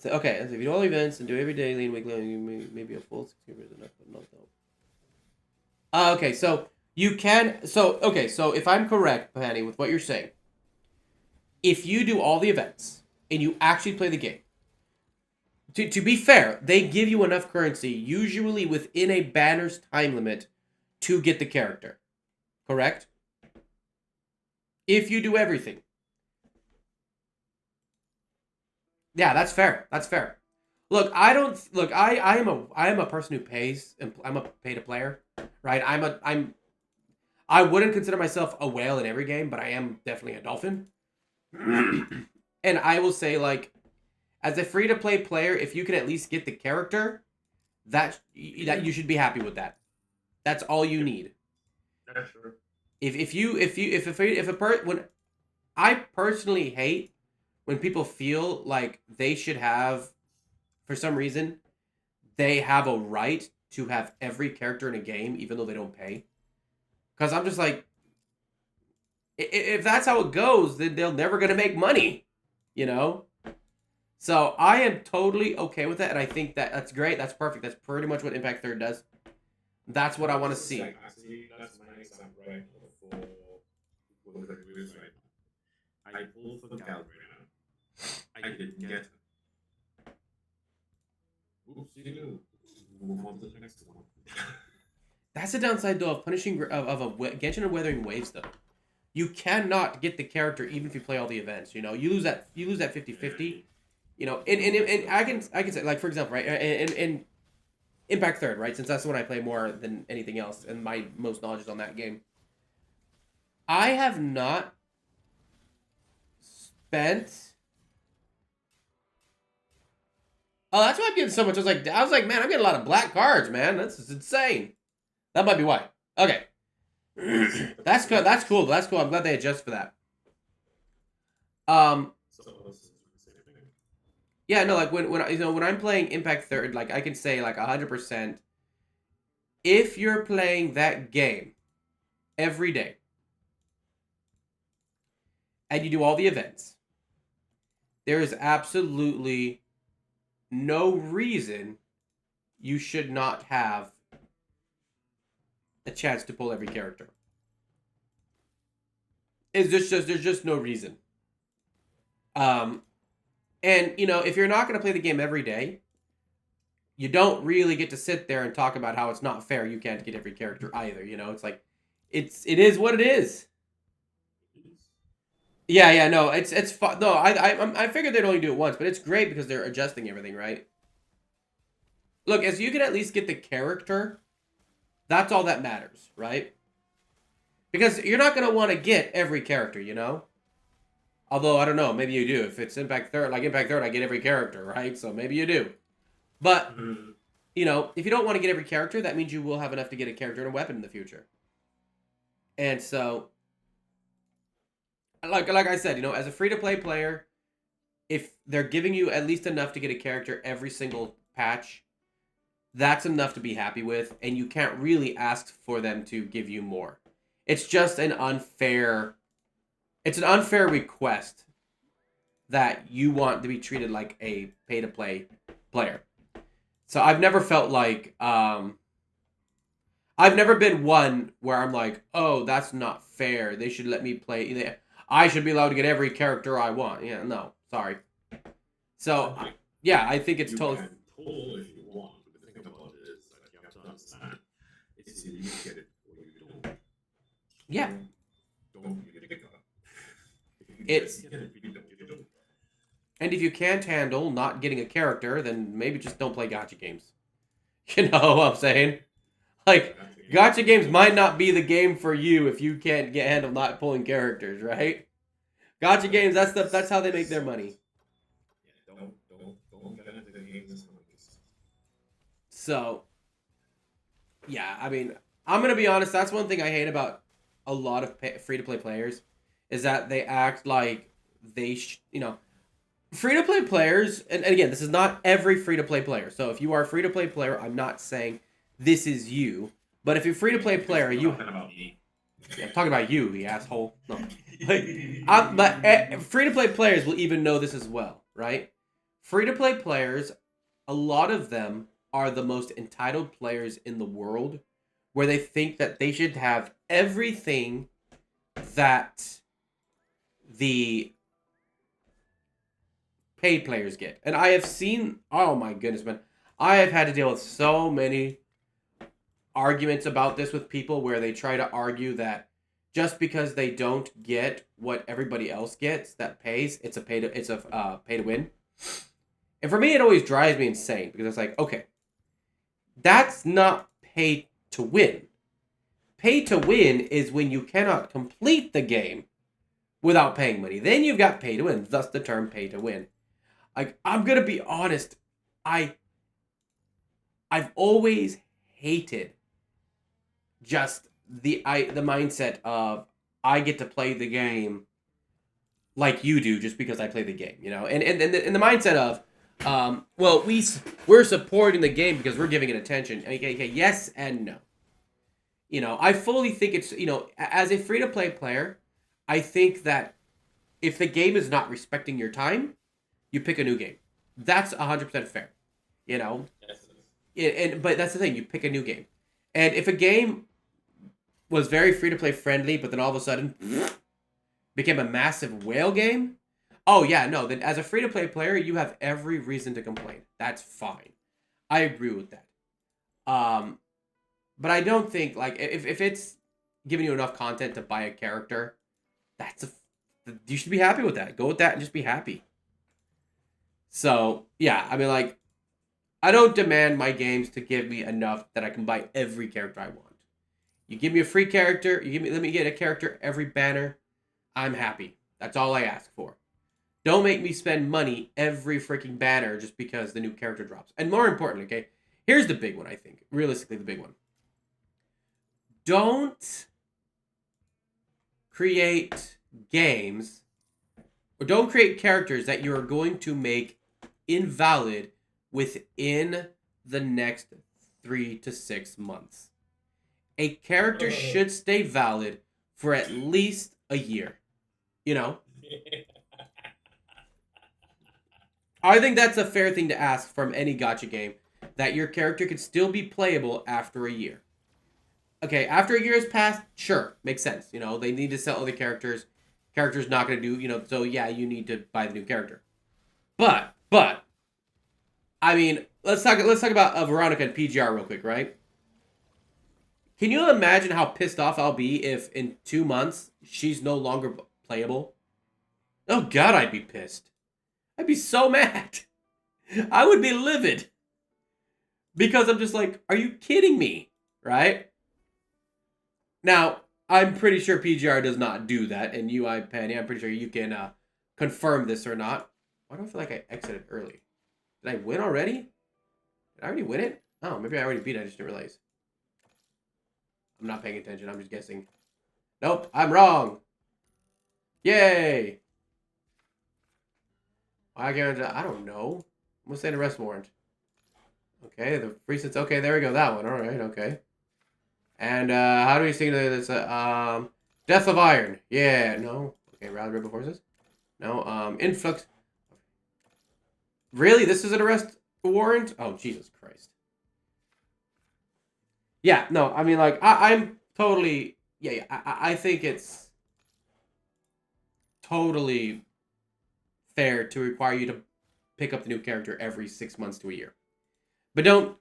say, okay, if you do all events and do every daily and weekly, maybe a full 60 is enough, but not though. Okay, so you can, so if I'm correct, Penny, with what you're saying, if you do all the events and you actually play the game, to be fair, they give you enough currency, usually within a banner's time limit, to get the character. Correct? If you do everything. Yeah, that's fair. That's fair. Look, I am a person who pays, and I'm a pay-to-player, right? I wouldn't consider myself a whale in every game, but I am definitely a dolphin. And I will say, As a free-to-play player, if you can at least get the character, that you should be happy with that. That's all you need. That's true. When I personally hate when people feel like they should have, for some reason, they have a right to have every character in a game, even though they don't pay. Because I'm just like, if that's how it goes, then they're never going to make money, you know? So I am totally okay with that, and I think that's great. That's perfect. That's pretty much what Impact Third does. That's what I want to see. Actually, that's my example right for what the reviews right now. I pulled for Galbraith. I didn't get it. Oops, you know. Move on to the next one. That's the downside, though, of punishing of a Genshin and Weathering Waves, though. You cannot get the character even if you play all the events. You know, you lose that 50-50. You know, and I can say, like, for example, right, in Impact Third, right, since that's the one I play more than anything else, and my most knowledge is on that game. I have not spent. Oh, that's why I'm getting so much. I was like, man, I'm getting a lot of black cards, man. That's just insane. That might be why. Okay, that's cool. That's cool. That's cool. I'm glad they adjust for that. Yeah, no, like when I'm playing Impact Third, like I can say like 100%. If you're playing that game every day and you do all the events, there is absolutely no reason you should not have a chance to pull every character. There's just no reason. And, you know, if you're not going to play the game every day, you don't really get to sit there and talk about how it's not fair. You can't get every character either. You know, it's like, it is what it is. Yeah, no, it's fun. No, I figured they'd only do it once, but it's great because they're adjusting everything, right? Look, as you can at least get the character, that's all that matters, right? Because you're not going to want to get every character, you know? Although, I don't know, maybe you do. If it's Impact Third, I get every character, right? So maybe you do. But, you know, if you don't want to get every character, that means you will have enough to get a character and a weapon in the future. And so, like I said, you know, as a free-to-play player, if they're giving you at least enough to get a character every single patch, that's enough to be happy with, and you can't really ask for them to give you more. It's just an unfair request that you want to be treated like a pay-to-play player. So I've never felt like, I've never been one where I'm like, oh, that's not fair. They should let me play. I should be allowed to get every character I want. Yeah, no, sorry. So, yeah, I think it's totally... You can pull if you want, but the thing about it is that you have to understand, it's either you get it or you don't. Yeah. Don't get it. It's... And if you can't handle not getting a character, then maybe just don't play gacha games. You know what I'm saying? Like, gacha games might not be the game for you if you can't handle not pulling characters, right? Gacha games, that's how they make their money. Yeah, don't get into the games. So, yeah, I mean, I'm gonna be honest. That's one thing I hate about a lot of free-to-play players, is that they act like they, free-to-play players. And again, this is not every free-to-play player. So if you are a free-to-play player, I'm not saying this is you. But if you're a free-to-play player, you. Yeah, I'm talking about you, the asshole. No. But free-to-play players will even know this as well, right? Free-to-play players, a lot of them are the most entitled players in the world, where they think that they should have everything that the paid players get. And I have seen, oh my goodness, man, I have had to deal with so many arguments about this with people where they try to argue that just because they don't get what everybody else gets that pays, it's a pay to win. And for me, it always drives me insane, because it's like, okay, that's not pay to win. Pay to win is when you cannot complete the game without paying money. Then you've got pay to win, thus the term pay to win. Like, I'm gonna be honest. I've always hated just the mindset of I get to play the game like you do just because I play the game, you know, and the mindset of, well, we're supporting the game because we're giving it attention. Okay, yes and no. You know, I fully think it's, you know, as a free to play player, I think that if the game is not respecting your time, you pick a new game. That's 100% fair. You know, but that's the thing, you pick a new game, and if a game was very free to play friendly, but then all of a sudden became a massive whale game, oh yeah, no, then as a free to play player, you have every reason to complain. That's fine. I agree with that. Um, but I don't think like if it's giving you enough content to buy a character, that's a you should be happy with that. Go with that and just be happy. So yeah, I mean like I don't demand my games to give me enough that I can buy every character I want. You give me a free character, let me get a character every banner, I'm happy. That's all I ask for. Don't make me spend money every freaking banner just because the new character drops. And more importantly, okay, here's the big one, I think. Realistically, the big one. Don't create games or don't create characters that you are going to make invalid within the next 3 to 6 months. A character should stay valid for at least a year. You know? I think that's a fair thing to ask from any gacha game, that your character can still be playable after a year. Okay, after a year has passed, sure, makes sense. You know, they need to sell other characters. Character's not going to do, you know, so yeah, you need to buy the new character. But, I mean, let's talk about Veronica and PGR real quick, right? Can you imagine how pissed off I'll be if in 2 months she's no longer playable? Oh god, I'd be pissed. I'd be so mad. I would be livid. Because I'm just like, are you kidding me? Right? Now, I'm pretty sure PGR does not do that, and UI Penny, I'm pretty sure you can confirm this or not. Why do I feel like I exited early? Did I win already? Did I already win it? Oh, maybe I already beat it, I just didn't realize. I'm not paying attention, I'm just guessing. Nope, I'm wrong. Yay! I don't know. I'm gonna say an arrest warrant. Okay, the recent. Okay, there we go. That one. All right. Okay. And how do we see this? Death of Iron. Yeah. No. Okay. Rally Rebel Forces. No. Influx. Really? This is an arrest warrant? Oh, Jesus Christ. Yeah. No. I mean, like, I'm totally. Yeah. I think it's totally fair to require you to pick up the new character every 6 months to a year. But don't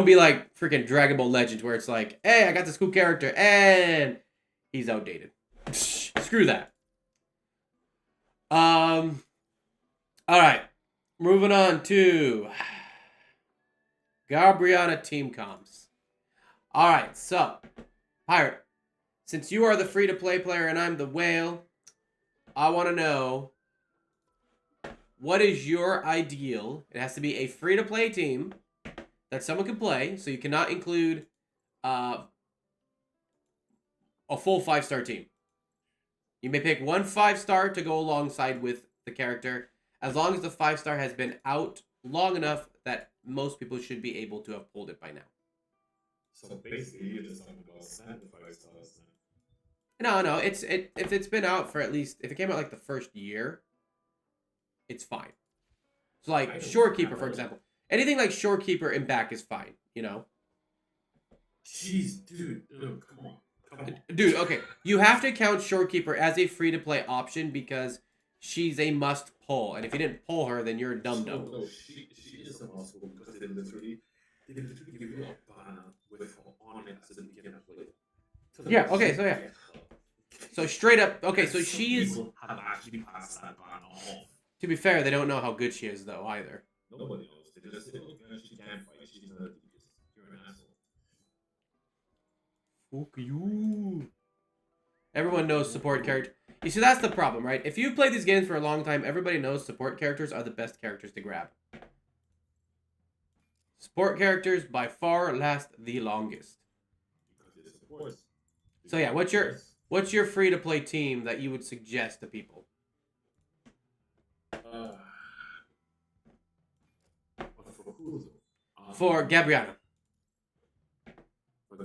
be like freaking Dragon Ball Legends where it's like, hey, I got this cool character and he's outdated. Screw that. All right. Moving on to Gabriana Team Comps. All right, so Pirate, since you are the free-to-play player and I'm the whale, I want to know, what is your ideal? It has to be a free-to-play team that someone can play, so you cannot include a full 5-star team. You may pick one 5-star to go alongside with the character, as long as the 5-star has been out long enough that most people should be able to have pulled it by now. So basically, you're just talking about sacrifice stars. No, if it's been out for at least, if it came out like the first year, it's fine. So like Shorekeeper, for example. Anything like Shorekeeper and back is fine, you know? Jeez, dude. Oh, come on. Dude, okay. You have to count Shorekeeper as a free-to-play option because she's a must-pull. And if you didn't pull her, then you're a dum-dum. No, she is a must-pull because they literally give you a banner with her on it as a beginner player. Yeah, okay, so yeah. So straight up, okay, so she's... People have actually passed that banner off. To be fair, they don't know how good she is, though, either. Nobody knows. They just say, oh, she can't fight. She's not. You're an asshole. Fuck you. Everyone knows support character. You see, that's the problem, right? If you've played these games for a long time, everybody knows support characters are the best characters to grab. Support characters by far last the longest. So yeah, what's your free-to-play team that you would suggest to people? For Gabriana. For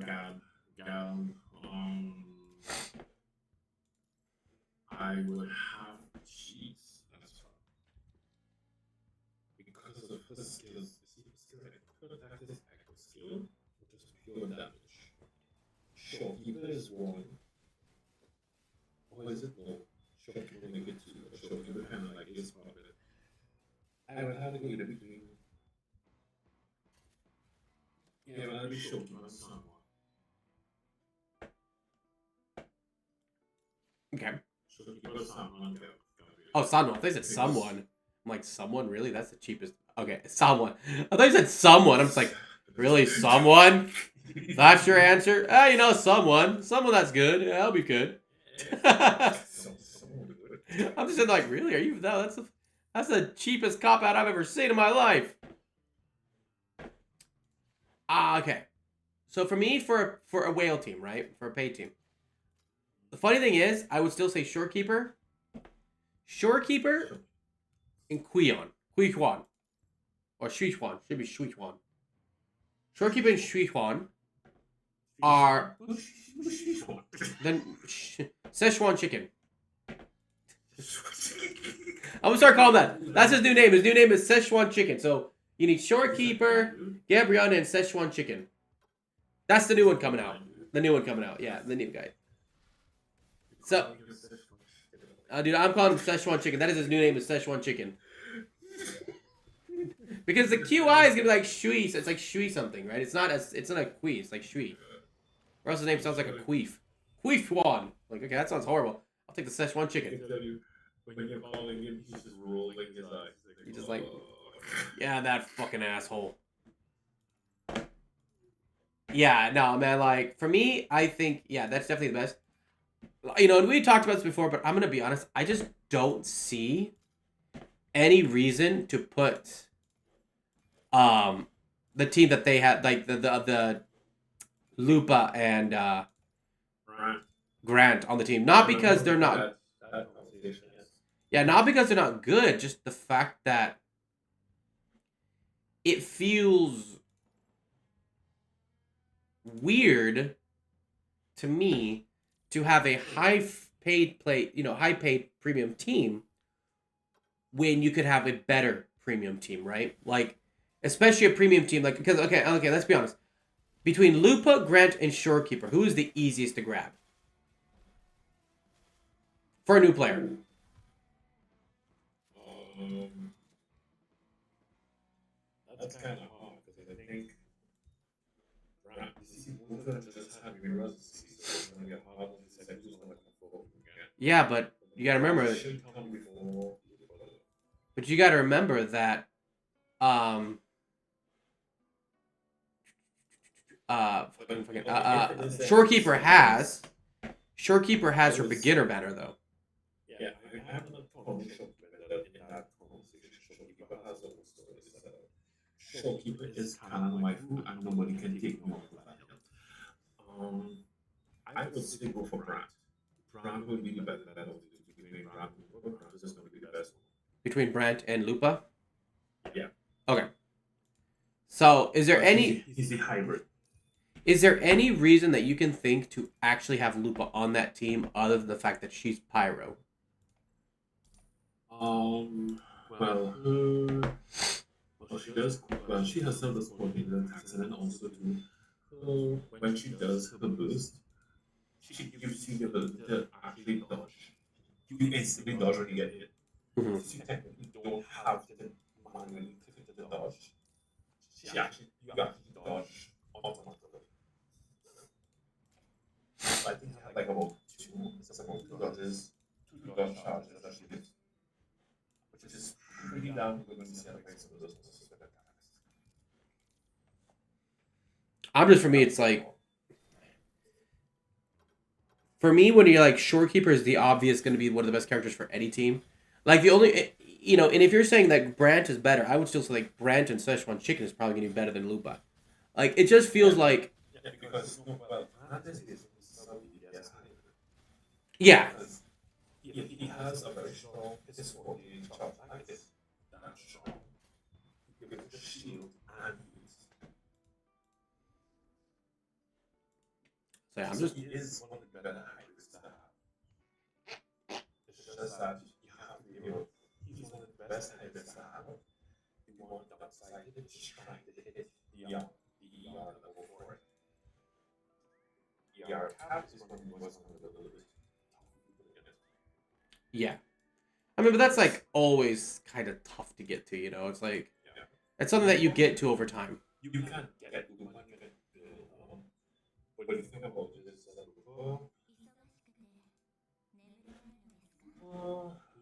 I would have cheese. That's fine. Because of her skills, I could have this echo skill, which is pure damage. Shopkeeper is one. Or is it more? Shopkeeper make it two. Shopkeeper kind of like is part of it. I would have to go either between. Yeah, but I'd be shopkeeper and someone. Okay. Shopkeeper, someone, Oh, someone. They said someone. I'm like, someone? Really? That's the cheapest. Okay, someone. I thought you said someone. I'm just like, really? Someone? That's your answer? Ah, you know, someone. Someone that's good. Yeah, that'll be good. I'm just like, really? Are you? No, that's the cheapest cop out I've ever seen in my life. Okay. So for me, for a whale team, right? For a paid team. The funny thing is, I would still say Shorekeeper. Shorekeeper and Quion. Or Shuichuan. Should be Shuichuan. Shorekeeper and Shuichuan are then Szechuan chicken. I'm gonna start calling that. That's his new name. His new name is Szechuan chicken. So you need Shorekeeper, Gabriana, and Szechuan chicken. That's the new one coming out. The new one coming out. Yeah, the new guy. So, dude, I'm calling him Szechuan chicken. That is his new name. Is Szechuan chicken. Because the QI is gonna be like Shui. So it's like Shui something, right? It's not a Kui. It's like Shui. Or else his name sounds like a Queef. Queefwan. Like, okay, that sounds horrible. I'll take the Szechuan chicken. When you're calling him, he's just rolling his eyes. He's just like, yeah, that fucking asshole. Yeah, no, man, like, for me, I think, yeah, that's definitely the best. You know, and we talked about this before, but I'm going to be honest, I just don't see any reason to put the team that they had, like, the Lupa and Grant on the team. Not because they're not... Yeah, not because they're not good, just the fact that it feels weird to me to have a high paid premium team when you could have a better premium team, right? Like, especially a premium team, like, because okay, let's be honest. Between Lupa, Grant, and Shorekeeper, who is the easiest to grab for a new player? That's kind of hard because I think both of them just have mirrors, so it's gonna get hard to decide who's gonna come forward again. Yeah, but you gotta remember. But you gotta remember that Shorekeeper has her beginner banner though. Yeah, I have not told Shorekeeper in that conversation. Shorekeeper has a whole story set up. Shorekeeper is kind of my food, and nobody can take no more of that. I would still go for Grant. Grant would be the better battle between Grant and Lupa. Grant is just going to be the best one. Between Brant and Lupa? Yeah. Okay. So, is there any... He's the hybrid. Is there any reason that you can think to actually have Lupa on that team other than the fact that she's Pyro? She does. Well, she herself does coordinate the attacks, and then also too, when she does her boost, she gives you the ability to actually dodge. You instantly dodge when you get hit. Mm-hmm. So you technically don't have to manually click the dodge. You actually dodge automatically. So I think I have like about two dodges, two dodge charges that she gives, which is pretty damn good when you see how it makes those attacks. I'm just, for me, it's like, for me, when you're like Shorekeeper is the obvious going to be one of the best characters for any team. Like the only, and if you're saying that Brant is better, I would still say like Brant and Szechuan Chicken is probably going to be better than Lupa. Like it just feels like, Yeah, because no, well, Hernandez is some DPS higher. yeah, Because he has a very strong physical in chop like this. That strong. He can shield and use. so yeah, I'm So just, he is one of the better hybrids to have. It's just that you have to be able. He's one of the best hybrids to have. You want the upside, just trying to hit the ER level for it. ER cap is one of the most yeah. I mean, but that's like always kind of tough to get to, It's like, yeah. it's something that you get to over time. You can't get Lupa, you can build. What do you think about this? Lupa?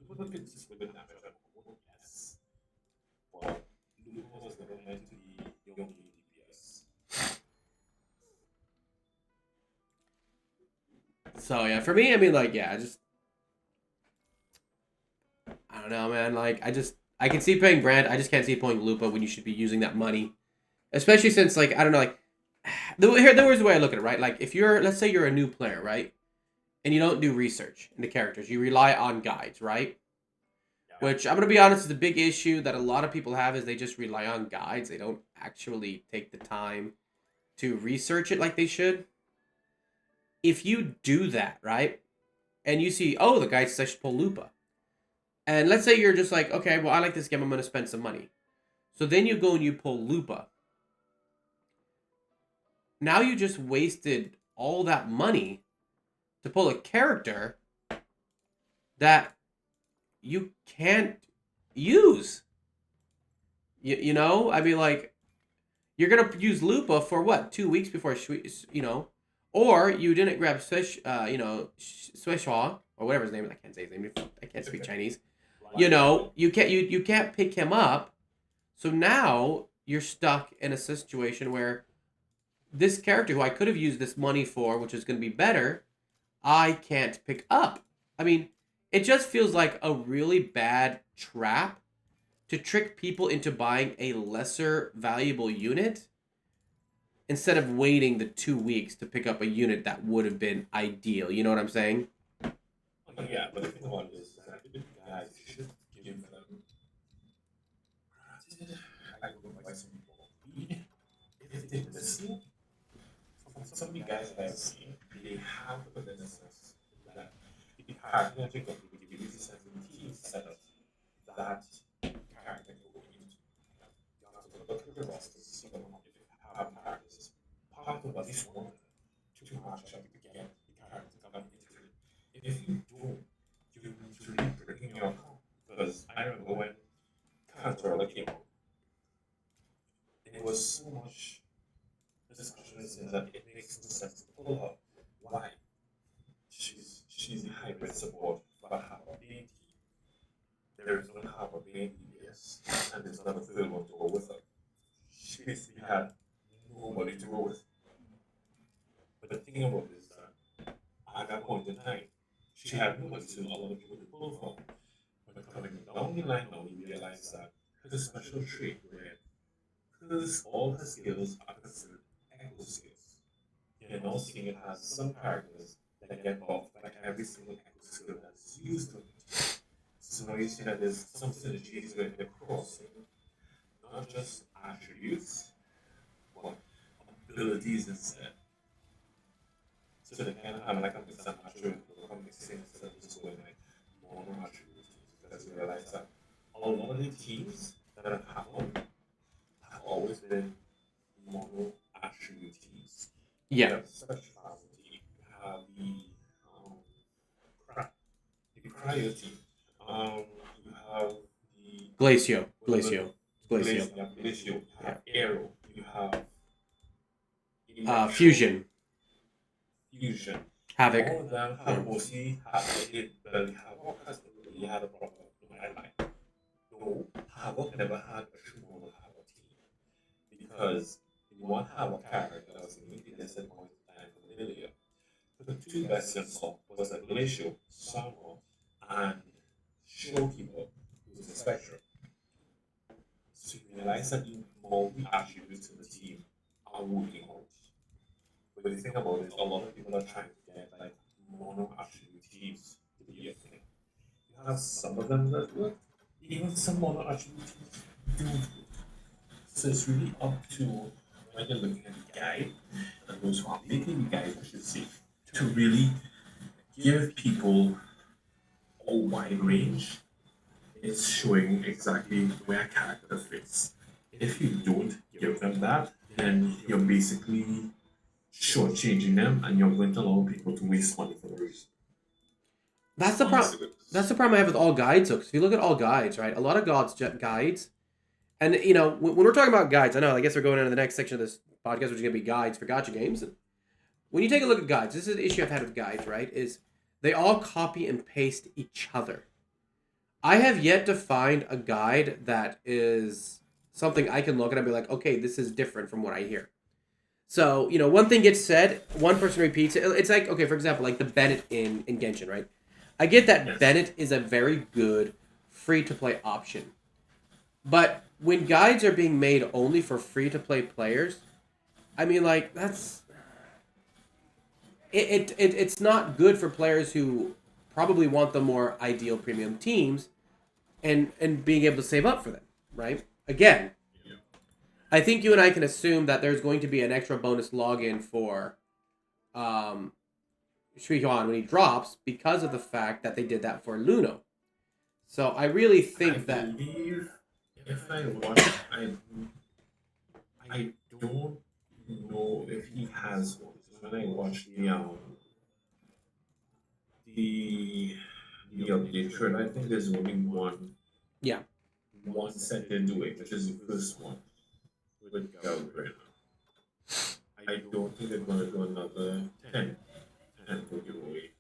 Lupa can just with damage at home, yes. But Lupa was never meant to be your main DPS. So yeah, for me, I mean, like, yeah, I don't know, man. Like, I can see paying Brand. I just can't see playing Lupa when you should be using that money, especially since, like, I don't know, like, there's the way I look at it, right? Like, if let's say you're a new player, right, and you don't do research into characters, you rely on guides, right? Yeah. Which I'm gonna be honest is a big issue that a lot of people have is they just rely on guides. They don't actually take the time to research it like they should. If you do that, right, and you see, oh, the guide says pull Lupa. And let's say you're just like, okay, well, I like this game. I'm going to spend some money. So then you go and you pull Lupa. Now you just wasted all that money to pull a character that you can't use. You know? I mean, like, you're going to use Lupa for what? 2 weeks before, or you didn't grab Swishaw, or whatever his name is. I can't say his name. I can't speak Chinese. You can't pick him up. So now you're stuck in a situation where this character who I could have used this money for, which is going to be better, I can't pick up. I mean, it just feels like a really bad trap to trick people into buying a lesser valuable unit instead of waiting the 2 weeks to pick up a unit that would have been ideal. You know what I'm saying? Yeah, but the thing about it is that guys should give them. Granted, I would buy some people. If they listen, some of the guys that I've seen, they have the business that the character pick up the ability 17 setups that character can go into. You have to look at the roster to see if you have characters. Part of at least one to match up to get the character coming into it. If you don't, you need to be breaking your account. Because I remember when Counter came out, there was so much discussion in that it makes no sense to pull her. Why? She's a hybrid support for her main team. There is no have a main DPS, and there's not a third one to go with her. She basically had nobody to go with. But the thing about it is that at that point in time, she had nobody to allow people to pull from. But coming down the line now, you realize that her special trait where because all her skills are considered echo skills. You're now seeing it has some characters that get buffed by every single echo skill that's used to it. So now you see that there's some synergies where they're crossing not just attributes, but abilities instead. So they kind of have like a mix and match with a mixing instead of just going like mono attributes. Because you realize that a lot of the teams that have happened have always been mono attribute teams. You Yeah. have such team. You have the cryo team. You have the Glacio. Glacio. You have Glacio. You have Aero. You have Fusion. Fusion. Havoc. All of them have mostly barely Havoc has really had a proper line. No, Havoc never had a true mono Havoc team because the one Havoc character that was immediately at point in time for Lilia the two best you saw was a Glacial, Sarmor, and Showkeeper, who's a Spectrum. So you realize that the multi-attributes in the team are working out. But the thing about it is, a lot of people are trying to get like mono-attribute teams to be a thing. You have some of them that work, even some mono-attribute teams don't work. So it's really up to when you're looking at the guide, and those who are making the guide, I should say, to really give people a wide range. It's showing exactly where a character fits. If you don't give them that, then you're basically shortchanging them, and you're going to allow people to waste money for no reason. That's the problem. That's the problem I have with all guides. So, 'cause if you look at all guides, right, a lot of guides, and you know, when we're talking about guides, I know, I guess we're going into the next section of this podcast, which is going to be guides for gacha games. And when you take a look at guides, this is the issue I've had with guides, right? Is they all copy and paste each other. I have yet to find a guide that is something I can look at and be like, okay, this is different from what I hear. So, you know, one thing gets said, one person repeats it. It's like, okay, for example, like the Bennett in Genshin, right? I get that Yes. Bennett is a very good free-to-play option. But when guides are being made only for free-to-play players, I mean, like, that's... It's not good for players who probably want the more ideal premium teams and being able to save up for them, right? Again, Yeah. I think you and I can assume that there's going to be an extra bonus login for Shui Huan when he drops because of the fact that they did that for Luno. So I really think I that... believe if I watch, I don't know if he has one. When I watch the update thread, I think there's only Yeah. one set they're doing, which is the first one with Galbraith. I don't think they're gonna do another 10 for giveaway.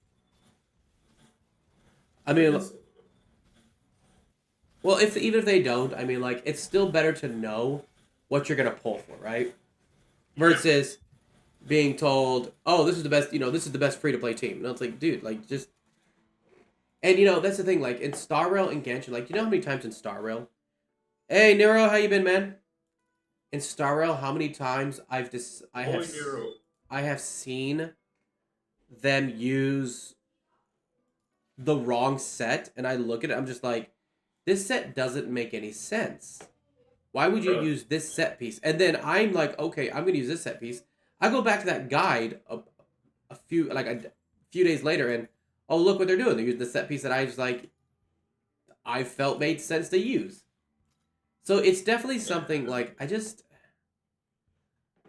I mean, well, even if they don't, I mean, like, it's still better to know what you're going to pull for, right? Versus being told, oh, this is the best, you know, this is the best free-to-play team. And it's like, dude, like, just... And, you know, that's the thing, like, in Star Rail and Genshin, like, you know how many times in Star Rail? Hey, Nero, how you been, man? In Star Rail, how many times I have seen them use the wrong set, and I look at it, I'm just like, this set doesn't make any sense. Why would you use this set piece? And then I'm like, okay, I'm going to use this set piece. I go back to that guide a few days later, and oh, look what they're doing. They're using the set piece that I felt made sense to use. So it's definitely something like,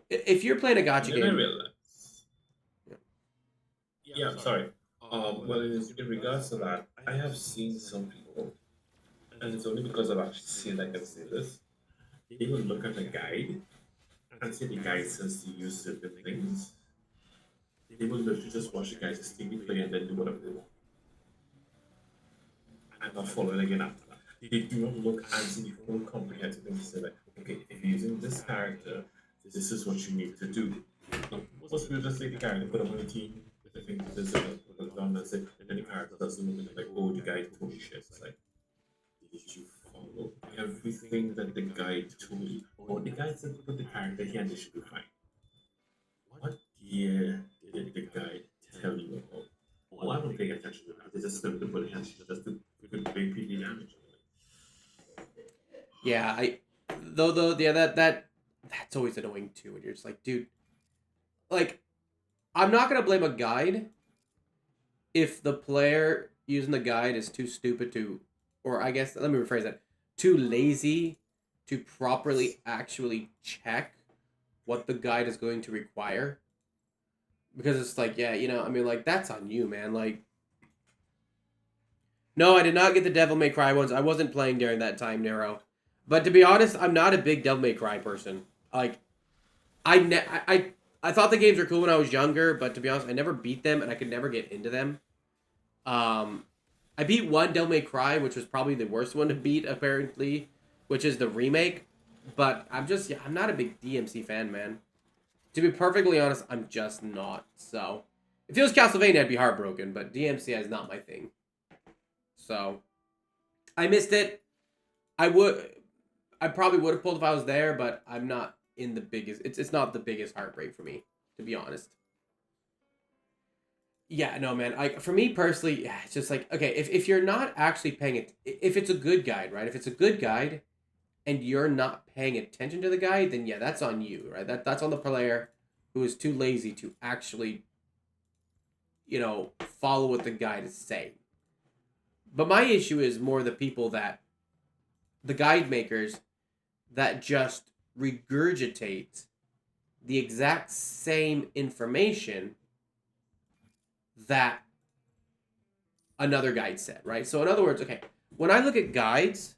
if you're playing a gacha Then I game, realized. Yeah, I'm sorry. Well, in regards to that, I have seen some people, and it's only because I've actually seen I can say this. They will look at the guide and say the guide says to use certain things. They will literally just watch the guide, just take the play, and then do whatever they want. And not follow it again after that. They do not look and see the full comprehensive thing to say, like, okay, if you're using this character, this is what you need to do. Most people just take the character, put them on the team, with the thing that is put it down, that's it, and then the character doesn't look like, oh, the guide told you shit. It's like, did you follow everything that the guide told you? Or the guide said put the character here and they should be fine. What year did the guide tell you about? Well, I don't pay attention to that. They just stood to put attention just to big PD damage. yeah, that's always annoying too. When you're just like, dude, like, I'm not gonna blame a guide if the player using the guide is too stupid to, or I guess let me rephrase that, too lazy to properly actually check what the guide is going to require. Because it's like, yeah, you know, I mean, like, that's on you, man. Like, no, I did not get the Devil May Cry ones. I wasn't playing during that time, Nero. But to be honest, I'm not a big Devil May Cry person. Like, I thought the games were cool when I was younger, but to be honest, I never beat them, and I could never get into them. I beat one Devil May Cry, which was probably the worst one to beat, apparently, which is the remake. But I'm not a big DMC fan, man. To be perfectly honest, I'm just not. So, If it was Castlevania, I'd be heartbroken, but DMCI is not my thing. So, I missed it. I probably would have pulled if I was there, but I'm not in the biggest. It's not the biggest heartbreak for me, to be honest. Yeah, no, man. For me personally, yeah, it's just like, okay, if you're not actually paying it, if it's a good guide, right? If it's a good guide, and you're not paying attention to the guide, then yeah, that's on you, right? That's on the player who is too lazy to actually, follow what the guide is saying. But my issue is more the people the guide makers that just regurgitate the exact same information that another guide said, right? So in other words, okay, when I look at guides,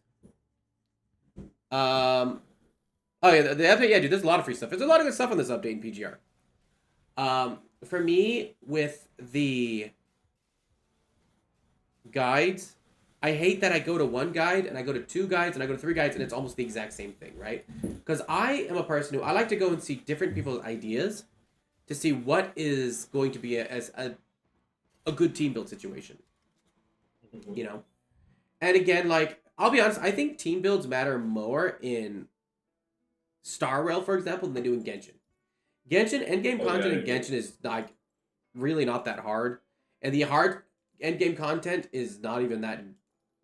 oh yeah, the update, yeah, dude, there's a lot of free stuff. There's a lot of good stuff on this update in PGR. For me, with the guides, I hate that I go to one guide and I go to two guides and I go to three guides and it's almost the exact same thing, right? Because I am a person who I like to go and see different people's ideas to see what is going to be a good team build situation, And again, like, I'll be honest, I think team builds matter more in Star Rail, for example, than they do in Genshin. Genshin endgame content in Genshin is like really not that hard, and the hard endgame content is not even that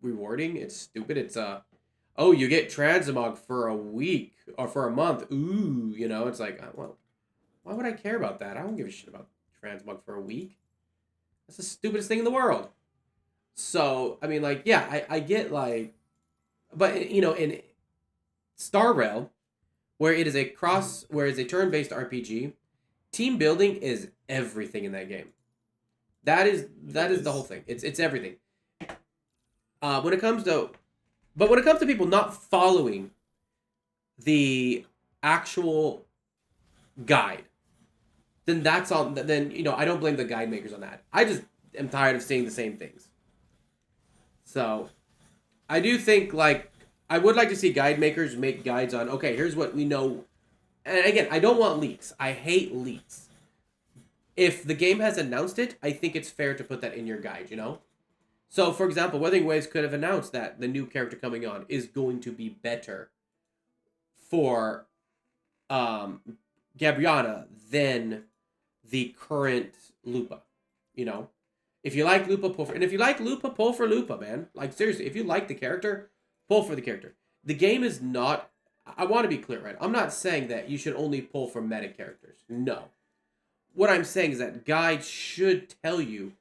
rewarding. It's stupid. It's oh, you get transmog for a week or for a month. Ooh, it's like, well, why would I care about that? I don't give a shit about transmog for a week. That's the stupidest thing in the world. So I mean, like, yeah, I get like, but in Star Rail, where it is a turn-based RPG, team building is everything in that game. That is the whole thing. It's everything. When it comes to people not following the actual guide, then that's on. Then I don't blame the guide makers on that. I just am tired of seeing the same things. So, I do think I would like to see guide makers make guides on. Okay, here's what we know. And again, I don't want leaks. I hate leaks. If the game has announced it, I think it's fair to put that in your guide, So, for example, Wuthering Waves could have announced that the new character coming on is going to be better for Gabriana than the current Lupa, If you like Lupa, pull for... And if you like Lupa, pull for Lupa, man. Like, seriously, if you like the character, pull for the character. The game is not... I want to be clear, right? I'm not saying that you should only pull for meta characters. No. What I'm saying is that guides should tell you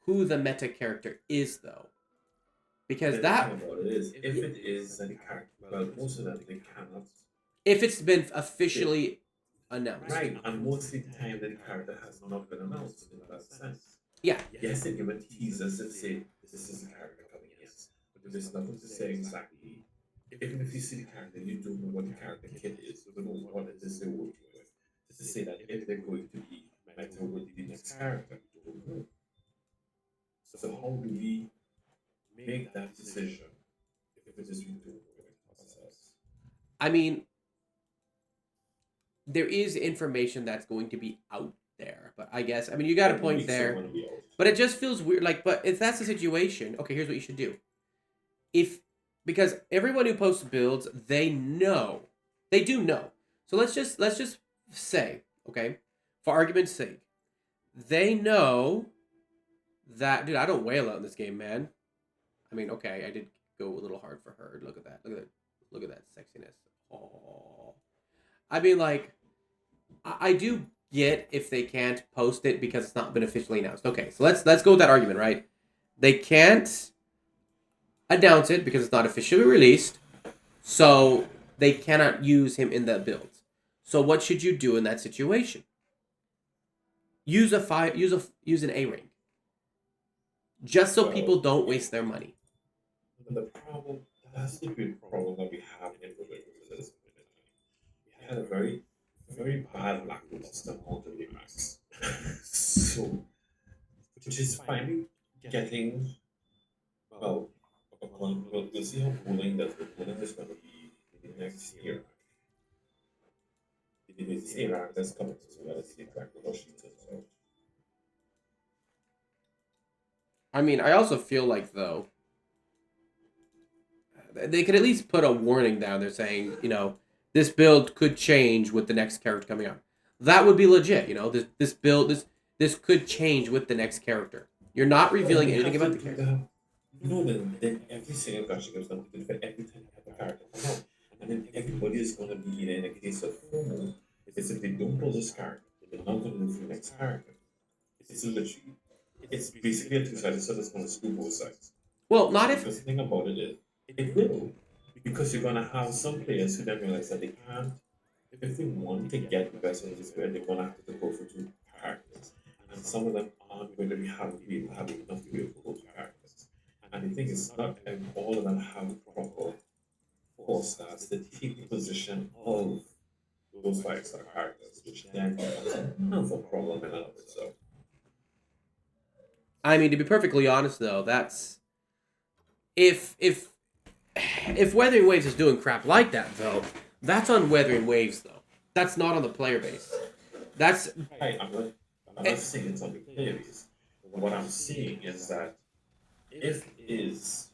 who the meta character is, though. Because that... What it is. If it is a character, well, most of them, they cannot. If it's been officially announced. Right, and most of the time, the character has not been announced in that sense. Yeah. Yes, they give a teasers that say, this is the character coming, yes. But there's nothing to say exactly. Even if you see the character, you don't know what the character kit is, you don't know what it is they're working with. Just to say that if they're going to be meta with the next character, we don't know. So how do we make that decision if it is we don't know the process? I mean, there is information that's going to be out there, but I guess, you got a point there, but it just feels weird. Like, but if that's the situation, okay, here's what you should do. Because everyone who posts builds, they do know. So let's just say, okay, for argument's sake, they know that, dude, I don't wail out in this game, man. Okay, I did go a little hard for her. Look at that. Look at that sexiness. Oh. I do get if they can't post it because it's not been officially announced. Okay, so let's go with that argument, right? They can't announce it because it's not officially released, so they cannot use him in the builds. So what should you do in that situation? Use an A rank, just so people don't waste their money. That's the big problem that we have in this. We had a very, very bad lacking system on the Max. So, which is finally getting, well, we'll see how cooling is going to be in the next year. It is Iraq that's coming, so let's see exactly how she turns out. I mean, I also feel like though they could at least put a warning down there saying, this build could change with the next character coming out. That would be legit. This build this could change with the next character. You're not revealing They anything have about to the do character. that. Then every single gacha game is going to be different every time you have a character come out. And then everybody is going to be in a case of FOMO. It's if they don't pull this character, they're not going to move to the next character. It's literally, it's basically a two-sided sword that's going to screw both sides. Well, not if Because the thing about it is, it will. Because you're going to have some players who then realize that they can't, if they want to get the best in this player, they're going to have to go for two characters. And some of them aren't going to be having to be enough to be able to go two characters. And the thing is, not all of them have proper four stars to take the position of those five-star characters, which then becomes another problem in and of itself. I mean, to be perfectly honest though, that's if Weathering Waves is doing crap like that though, that's on Weathering Waves though. That's not on the player base. That's I'm not saying it's on the player base. What I'm saying is that if it is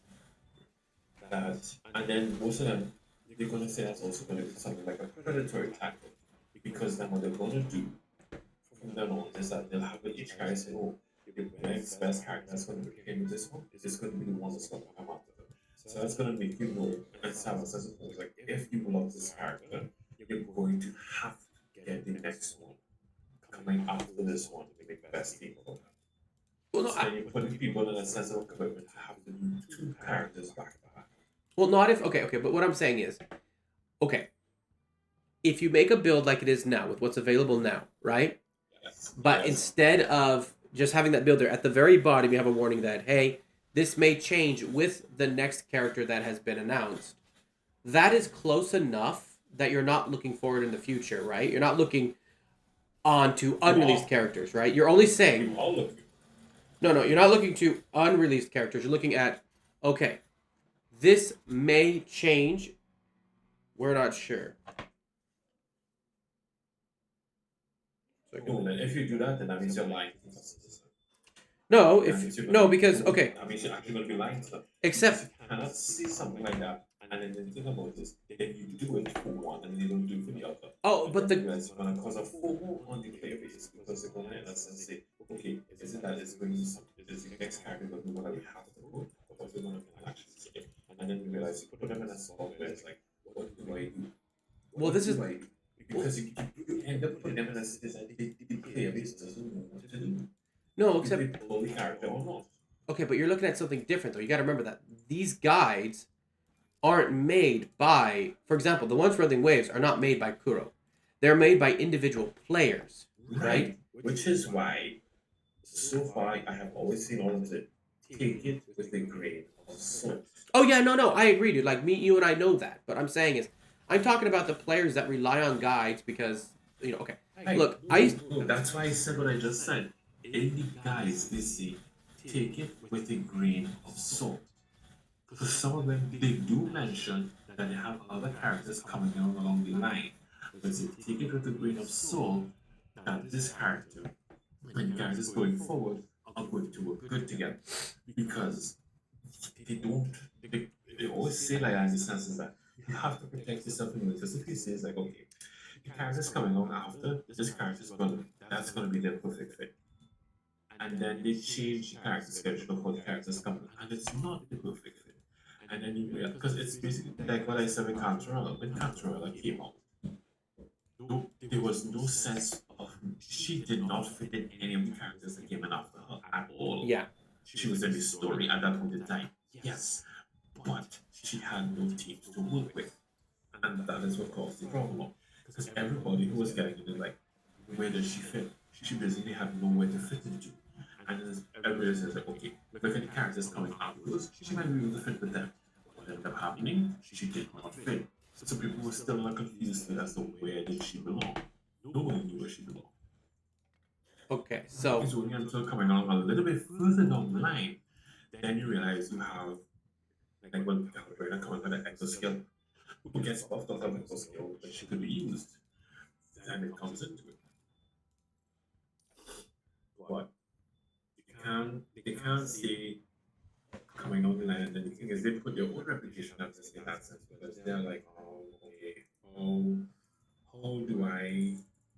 that, and then most of them, they're going to say that's also going to be something like a predatory tactic. Because then what they're going to do from then on is that they'll have each guy say, oh, the next best character that's going to be in this one is just going to be the one that's going to come after them. So that's going to make you know, and Sam says it like, if you love this character, you're going to have to get the next one coming after this one to make the best team of them. well, no, So then you're putting people in a sense of commitment to have to do two characters back to back. well, not if okay. But what I'm saying is, okay, if you make a build like it is now with what's available now, right? Yes. But Yes. instead of just having that build there at the very bottom, you have a warning that hey, this may change with the next character that has been announced. That is close enough that you're not looking forward in the future, right? You're not looking on to unreleased characters, right? You're only saying We all look. no, you're not looking to unreleased characters. You're looking at okay, this may change. We're not sure. Cool. If you do that, then that means you're lying. No, That means if you're no, gonna- because okay, That means you're actually going to be lying to them. except You cannot see something like that, and then the thing about this, then you do it for one, and you don't do it for the other. oh, but the It's going to cause a FOMO on the player base because they're going to, in a sense, say, okay, isn't that is going to something? Is the next character going to do what we have to do? Or is it going to actually skip? And then you realize you put them in a spot where it's like, what do I do? well, this is do I do? Because you end up putting them in a situation the player base doesn't know what to do. no, If except they pull the character or not. okay, but you're looking at something different though. You got to remember that these guides aren't made by, for example, the ones for Weathering Waves are not made by Kuro. They're made by individual players, right? Which is why, so far, I have always seen all of it. Take it with a grain of salt. Oh yeah, no, I agree, dude. Like me, you, and I know that. But I'm saying is, I'm talking about the players that rely on guides because okay. Look, That's why I said what I just said. In the guys, they say, take it with a grain of salt. Because some of them, they do mention that they have other characters coming along the line. But they say, take it with a grain of salt that this character and characters going forward are going to work good together. Because they don't, they always say like that in the sense is that you have to protect yourself from it. Because if he says like, okay, the character's coming on after, this character's gonna, that's gonna be their perfect fit. And then they change the character schedule for the characters coming, and it's not the perfect fit. And then you because it's basically like what I said with Cantarella. When Cantarella came out, there was no sense of she did not fit in any of the characters that came in after her at all. yeah. She was in the story at that point in time. Yes. But she had no team to work with. And that is what caused the problem. Because everybody who was getting it, like, where does she fit? She basically had nowhere to fit into. And then everybody says, like, okay, look at the characters coming afterwards. She might be able to fit with them. What ended up happening? She did not fit. So people were still not confused as to where did she belong. No one knew where she belonged. Okay, so It's only until coming along a little bit further down the line, then you realize you have, like when Calvera coming with an exoskeleton, who gets buffed off of exoskeleton, but she could be used. Then it comes into it. But you they can't see coming down the line, and then the thing is they put their own reputation at risk in that sense because they're like, oh, okay, how do I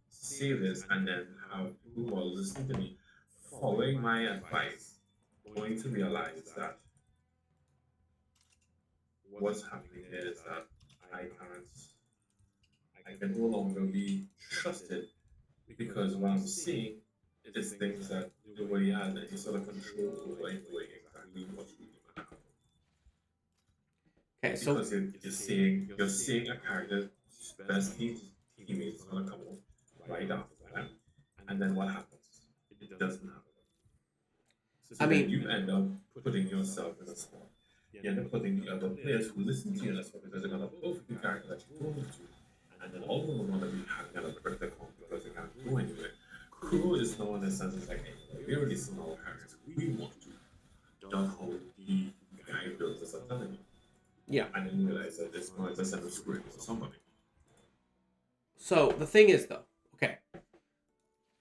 say this and then have people who are listening to me following my advice going to realize that what's happening here is that I can't I can no longer be trusted because what I'm seeing is things that nobody has any sort of control over in knowing exactly what's really going to happen. Okay, so Because you're seeing a character's best teammates gonna come out right after them, and then what happens? It doesn't happen. So I then mean, you end up putting yourself in a spot. You end up putting the other players who listen to you in a spot because they're gonna vote for the character that you told them to. And then all of them are gonna be having a break their phone because they can't go anywhere. Kuro is no one in the sense it's like, hey, we already saw our characters. We want to. Don't hold the guy builds us up telling you. yeah. I didn't realize that this one just had a script for somebody. So the thing is, though, okay,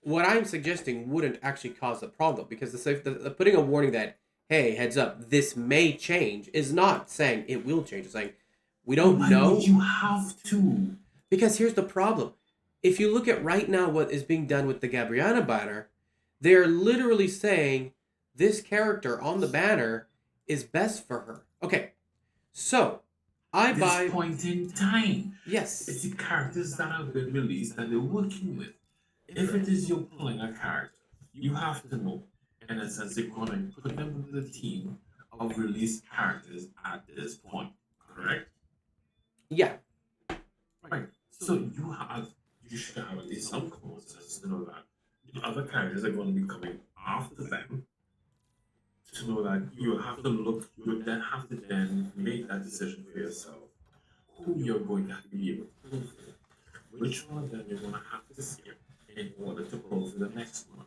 what I'm suggesting wouldn't actually cause a problem because the putting a warning that, hey, heads up, this may change is not saying it will change. It's saying we don't know. You have to. Because here's the problem. If you look at right now what is being done with the Gabriana banner, they're literally saying this character on the banner is best for her. Okay, so I buy. This point in time, Yes. it's the characters that have been released that they're working with. If it is you're pulling a character, you have to know, in a sense, they're going to put them into the team of released characters at this point, correct? Yeah. Right. So you should have at least some common sense to know that the other characters are going to be coming after them. To know that you have to look, you then have to then make that decision for yourself. Who you're going to be able to pull for. Which one of them you're going to have to skip in order to pull for the next one.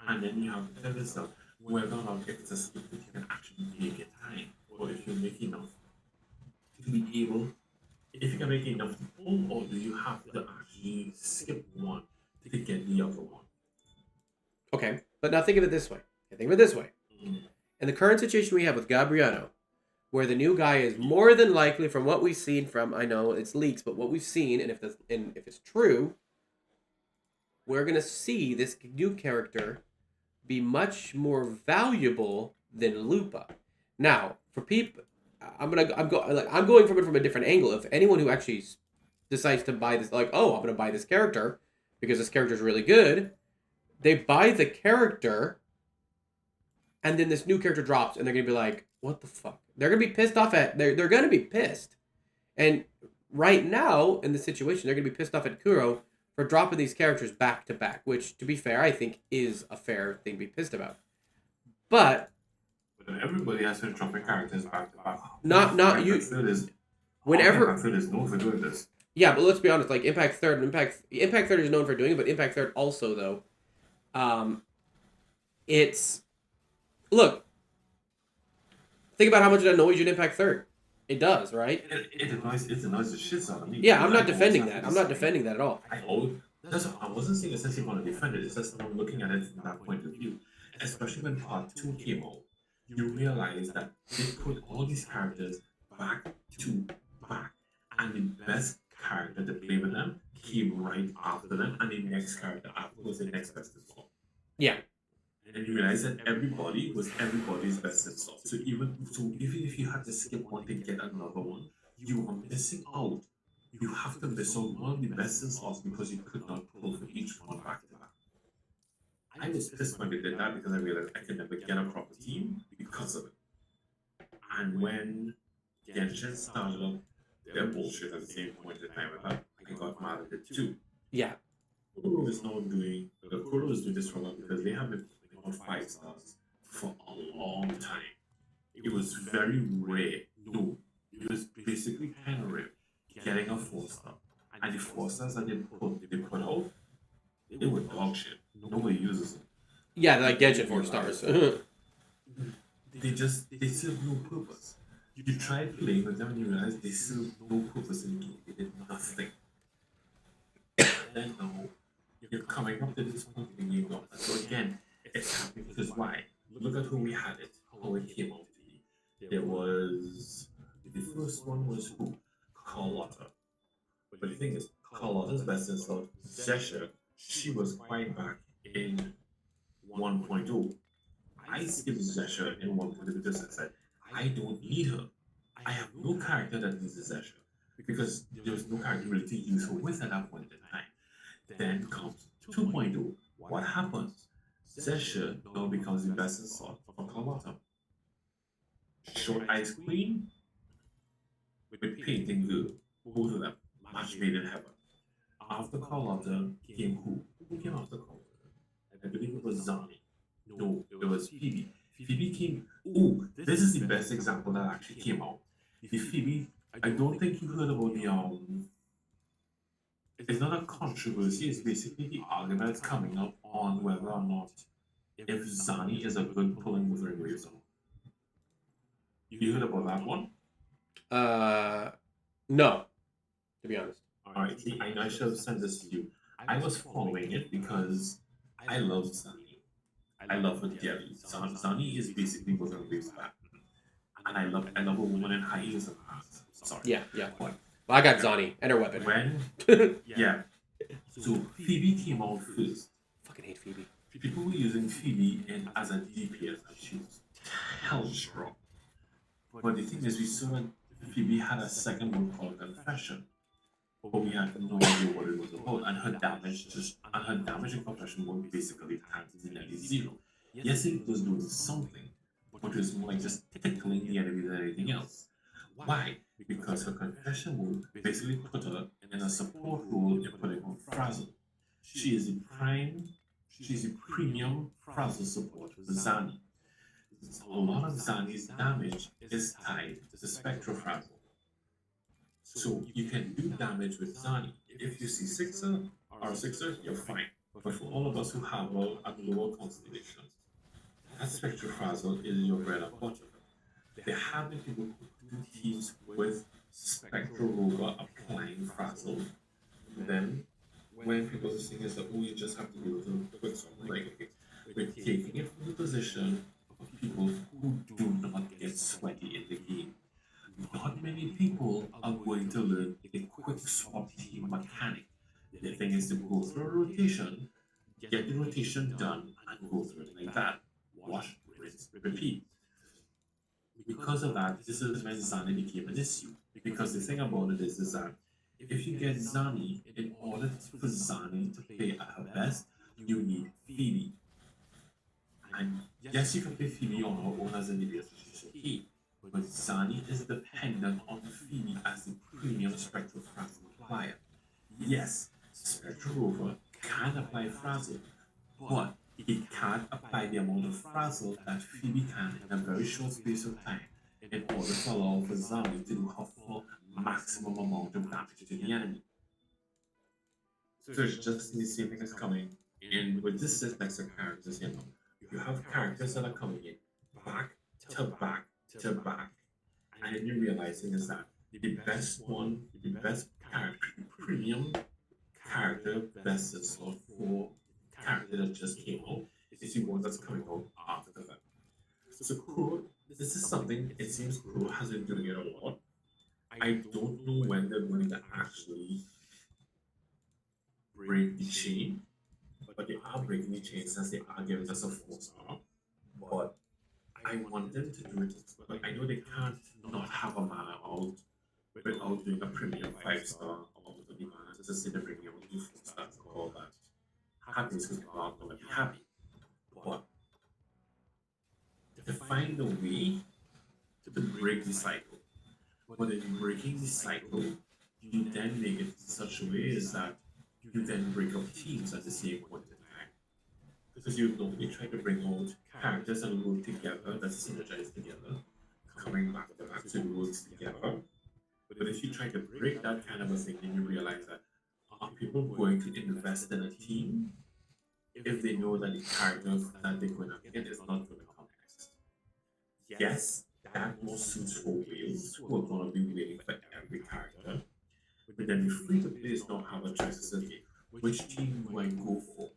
And then you have to tell yourself whether or not if it's a skip that you can actually make it time. Or if you make enough to be able, if you can make enough to pull, or do you have to actually skip one to get the other one? Okay, but now think of it this way. Think of it this way. In the current situation we have with Gabriano, where the new guy is more than likely, from what we've seen from, I know it's leaks, but what we've seen, and if it's true, we're gonna see this new character be much more valuable than Lupa. Now, for people, I'm going from it from a different angle. If anyone who actually decides to buy this, like, oh, I'm gonna buy this character because this character is really good, they buy the character. And then this new character drops, and they're gonna be like, "What the fuck?" They're gonna be pissed off at. They're gonna be pissed. And right now in the situation, they're gonna be pissed off at Kuro for dropping these characters back to back, which, to be fair, I think is a fair thing to be pissed about. But everybody has been dropping characters back to back. Not you. Whenever Impact Third is known for doing this. Yeah, but let's be honest. Like Impact Third is known for doing it, but Impact Third also though, it's. Look, think about how much it annoys you in Impact Third. It does, right? It annoys the shit out of me. Yeah, I'm not defending that. I'm not defending that at all. I wasn't saying essentially want to defend it. It's just I'm looking at it from that point of view. Especially when Part 2 came out, you realize that they put all these characters back to back. And the best character to play with them came right after them, and the next character after was the next best as well. Yeah. And you realize that everybody was everybody's best in slot. So even if you had to skip one to get another one, you are missing out. You have to miss out one of the best in slots because you could not pull for each one back to back. I was pissed when they did that because I realized I could never get a proper team because of it. And when Genshin started up their bullshit at the same point in time with that, I got mad at it too. Yeah. Kuro is doing this for them because they have been on 5 stars for a long time. It was very rare. No, it was basically kind of rare getting a 4-star. And the 4 stars that they put out, they were dog shit. Nobody uses them. Yeah, they're like Genshin 4 stars. they serve no purpose. You try playing with them and you realize they serve no purpose in the game. They did nothing. And then now, you're coming up to this point in the game. So again, it's happening because why? Look at who we had it, how it came out to be. There was the first one was who? Carlotta. But the thing is, Carlotta's best insult, Zesha, she was quite back in 1.0. I skipped Zesha in 1.0 because I said, I don't need her. I have no character that needs a Zesha because there was no character really to use her with at that point in time. Then comes 2.0. What happens? Zesha now becomes the best insult for Carlotta. Short Ice Queen with Painting Girl. Both of them. Match made in heaven. After Carlotta came who? Who came after Carlotta? I believe it was Zani. No, it was Phoebe. Phoebe came. Oh, this is the best example that actually came out. The Phoebe, I don't think you heard about the. It's not a controversy, it's basically the argument that's coming up on whether or not if Zani is a good pulling Wuthering Waves song. You heard about that one? No, to be honest. Alright, see, I know I should have sent this to you. I was following it because I love Zani. I love her dearly. Zani is basically Wuthering Waves back. And I love a woman in high heels and pants. Sorry. Yeah. But Well, I got Zani and her weapon. when yeah. So Phoebe came out first. Fucking hate Phoebe. People were using Phoebe as a DPS and she was hell strong. But the thing is, we saw that Phoebe had a second one called Confession, but we had no idea what it was about, and her damage and confession were basically times nearly zero. Yes, it was doing something, but it was more like just tickling the enemy than anything else. Why? Because her confession would basically put her in a support role in putting on Frazzle. She's the premium Frazzle support for Zani. A lot of Zani's damage is tied to Spectral Frazzle. So you can do damage with Zani. If you see Sixer or Sixer, you're fine. But for all of us who have at lower constellations, that Spectral Frazzle is your bread and butter. There have been people who do teams with Spectral Rover applying Frazzle. Then when people are saying is that oh you just have to do it to quick something like okay, we're taking it from the position of people who do not get sweaty in the game. Not many people are going to learn a quick swap team mechanic. The thing is to go through a rotation, get the rotation done, and go through it like that. Wash, rinse, repeat. Because of that, this is when Zani became an issue. Because the thing about it is that if you get Zani, in order for Zani to play at her best, you need Phoebe. And yes, you can play Phoebe on her own as an idiot, which is okay. But Zani is dependent on Phoebe as the premium Spectral Frazzle applier. Yes, Spectral Rover can apply Frazzle, but it can't apply the amount of Frazzle that Phoebe can in a very short space of time in order to allow for Zani to do her full maximum amount of damage to the enemy. So it's just the same thing as coming in with this syntax of characters, you know. You have characters that are coming in back to back to back. And then you're realizing is that the best character, the premium character, best insult for character that just came out is the one that's coming out after that. So Kuro, this is something, it seems Kuro has been doing it a lot. I don't know when they're going to actually break the chain, but they are breaking the chain since they are giving us a 4-star. But I want them to do it, but I know they can't not have a mana out without doing a premium 5-star out of the mana to say they're bringing out new 4-stars and all that. Happiness because people aren't going to be happy. But to find a way to break the cycle. But in breaking the cycle, you then make it in such a way is that you then break up teams at the same point in time. Because you normally try to bring out characters that work together, that synergize together, coming back to back so it works together. But if you try to break that kind of a thing, then you realize that are people going to invest in a team if they know that the character that they're going to get is not going to come next? Yes, that more suits for whales who are going to be waiting for every character. But then the free to players don't have a choice to say, okay, which team do I go for?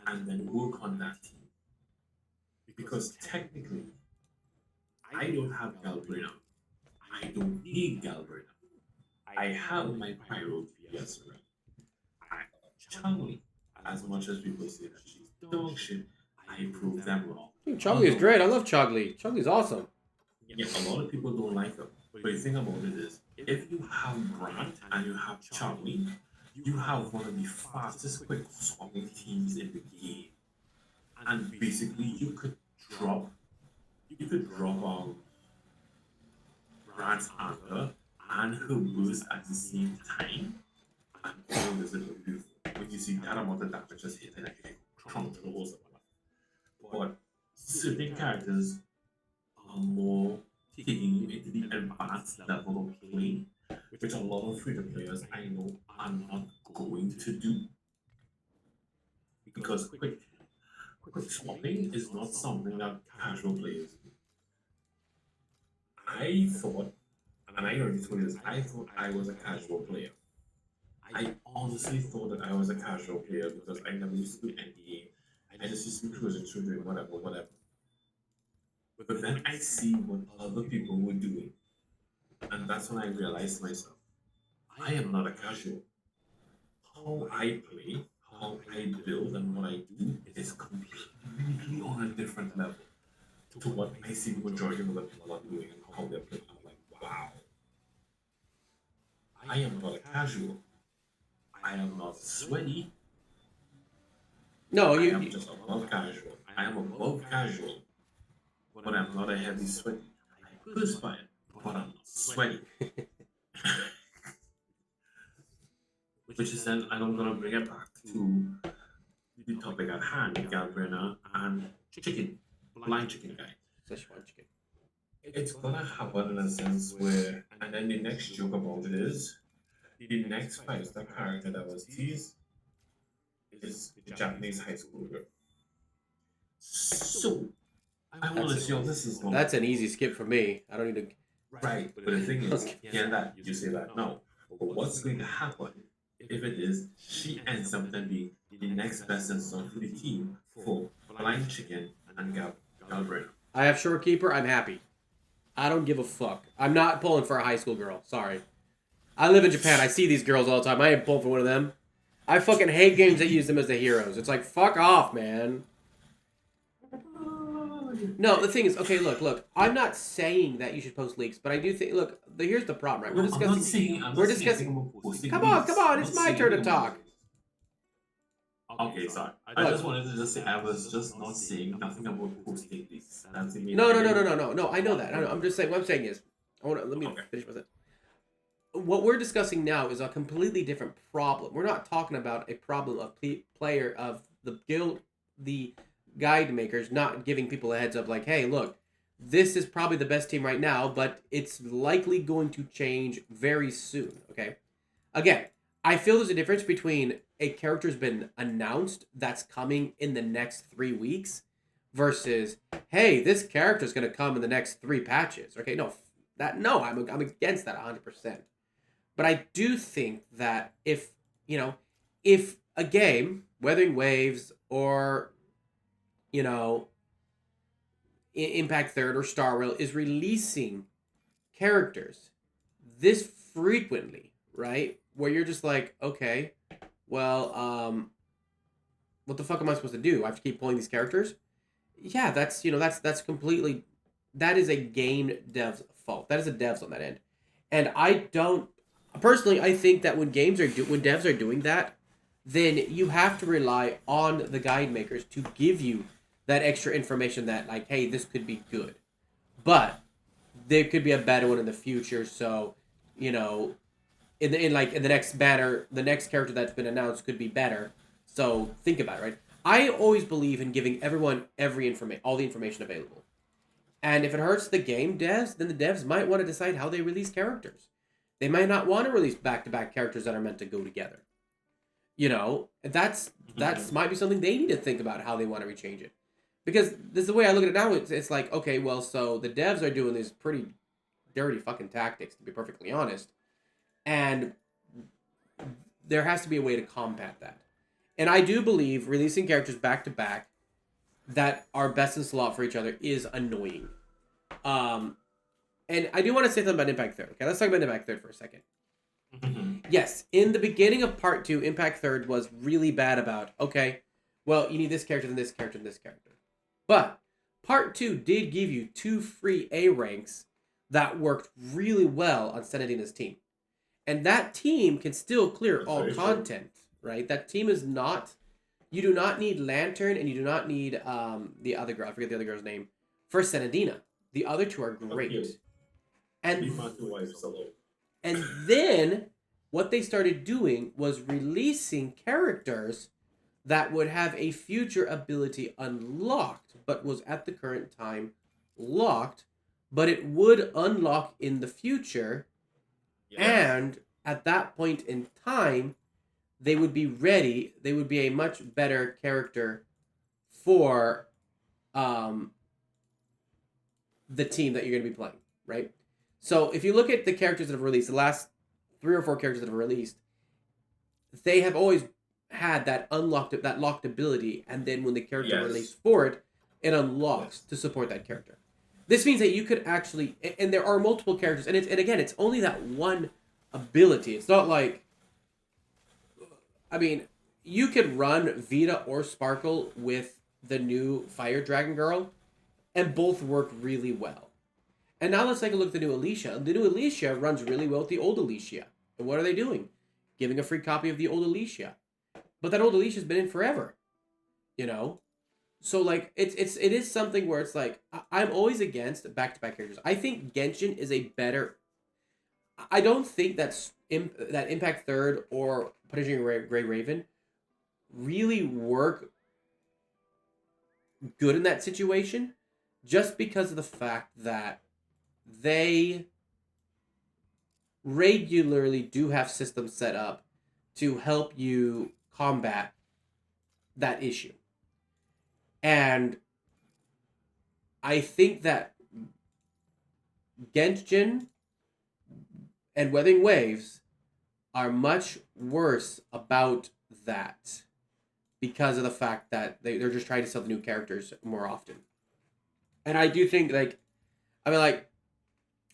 And then work on that team. Because technically, I don't have Galbrina. I don't need Galbrina. I have my Pyro PS already. I Changli, as much as people say that she's dog shit, I prove them wrong. Dude, Chogli is great. I love Chogli. Chogli's awesome. Yeah, a lot of people don't like her. But the thing about it is, if you have Grant and you have Changli, you have one of the fastest quick swapping teams in the game. And basically you could drop Grant's anchor and her boost at the same time, and all this is beautiful. When you see that amount of damage just hitting like trunk to the walls. But certain characters are more taking you into the advanced level of play, which a lot of freedom players I know are not going to do. Because quick swapping is not something that casual players do. I thought, and I already told you this, I thought I was a casual player. I honestly thought that I was a casual player because I never used to do NDA. I just used to be cruising through doing whatever. But then I see what other people were doing. And that's when I realized myself, I am not a casual. How I play, how I build, and what I do is completely on a different level to what I see the majority of the people are doing and how they're playing. I'm like, wow. I am not a casual. I am not sweaty. No, I am just above casual. I am above casual, but I'm not a heavy sweaty. I perspire, but I'm not sweaty. Which is then, and I'm gonna bring it back to the topic at hand, Galbrina and chicken, blind chicken guy. Szechuan chicken. It's gonna happen in a sense where, and then the next joke about it is, the next five-star character that was teased is the Japanese high school girl. So, I want to see how this is going. That's an easy skip for me. I don't need to. Right, but the thing is, yeah, that you say that no. But what's going to happen if it is she ends up then being the next best install for the team for Blind Chicken and Galbraith? I have Shorekeeper. I'm happy. I don't give a fuck. I'm not pulling for a high school girl. Sorry. I live in Japan. I see these girls all the time. I ain't pulling for one of them. I fucking hate games that use them as the heroes. It's like, fuck off, man. No, the thing is, okay, look. I'm not saying that you should post leaks, but I do think, look, here's the problem, right? We're discussing. We're discussing. Come on. It's my turn to talk. Okay, sorry. I just wanted to just say I was just not saying nothing about posting leaks. That's No. I know that. I know. I'm just saying. What I'm saying is, let me finish with it. What we're discussing now is a completely different problem. We're not talking about a problem of player of the guild, the guide makers not giving people a heads up like, hey, look, this is probably the best team right now, but it's likely going to change very soon, okay? Again, I feel there's a difference between a character's been announced that's coming in the next 3 weeks versus, hey, this character's going to come in the next 3 patches. Okay, I'm against that 100%. But I do think that if a game, Weathering Waves or, Impact Third or Star Rail is releasing characters this frequently, right? Where you're just like, okay, well, what the fuck am I supposed to do? I have to keep pulling these characters? Yeah, that's completely, that is a game dev's fault. That is a dev's on that end. And I think that when devs are doing that, then you have to rely on the guide makers to give you that extra information that, like, hey, this could be good, but there could be a better one in the future. So, in the next banner, the next character that's been announced could be better. So think about it, right? I always believe in giving everyone all the information available. And if it hurts the game devs, then the devs might want to decide how they release characters. They might not want to release back-to-back characters that are meant to go together. That's might be something they need to think about how they want to rechange it. Because this is the way I look at it now. It's like, okay, well, so the devs are doing these pretty dirty fucking tactics, to be perfectly honest. And there has to be a way to combat that. And I do believe releasing characters back-to-back that are best in slot for each other is annoying. And I do want to say something about Impact Third. Okay, let's talk about Impact Third for a second. Yes, in the beginning of Part 2, Impact Third was really bad about, okay, well, you need this character and this character and this character. But Part 2 did give you 2 free A ranks that worked really well on Senadina's team. And that team can still clear all content, right? That team is not... You do not need Lantern and you do not need the other girl. I forget the other girl's name. For Senadina. The other two are great. And then what they started doing was releasing characters that would have a future ability unlocked, but was at the current time locked, but it would unlock in the future. Yeah. And at that point in time, they would be ready. They would be a much better character for the team that you're going to be playing, right? So if you look at the characters that have released, the last 3 or 4 characters that have released, they have always had that locked ability, and then when the character released for it, it unlocks to support that character. This means that you could actually, and there are multiple characters, and again, it's only that one ability. It's not like, I mean, you could run Vita or Sparkle with the new Fire Dragon Girl, and both work really well. And now let's take a look at the new Alicia. The new Alicia runs really well with the old Alicia. And what are they doing? Giving a free copy of the old Alicia. But that old Alicia's been in forever. You know? So, like, it is something where it's like, I'm always against back-to-back characters. I think Genshin is a better... I don't think that Impact Third or Punishing Grey Raven really work good in that situation, just because of the fact that they regularly do have systems set up to help you combat that issue. And I think that Genshin and Weathering Waves are much worse about that because of the fact that they're just trying to sell the new characters more often. And I do think, like, I mean, like,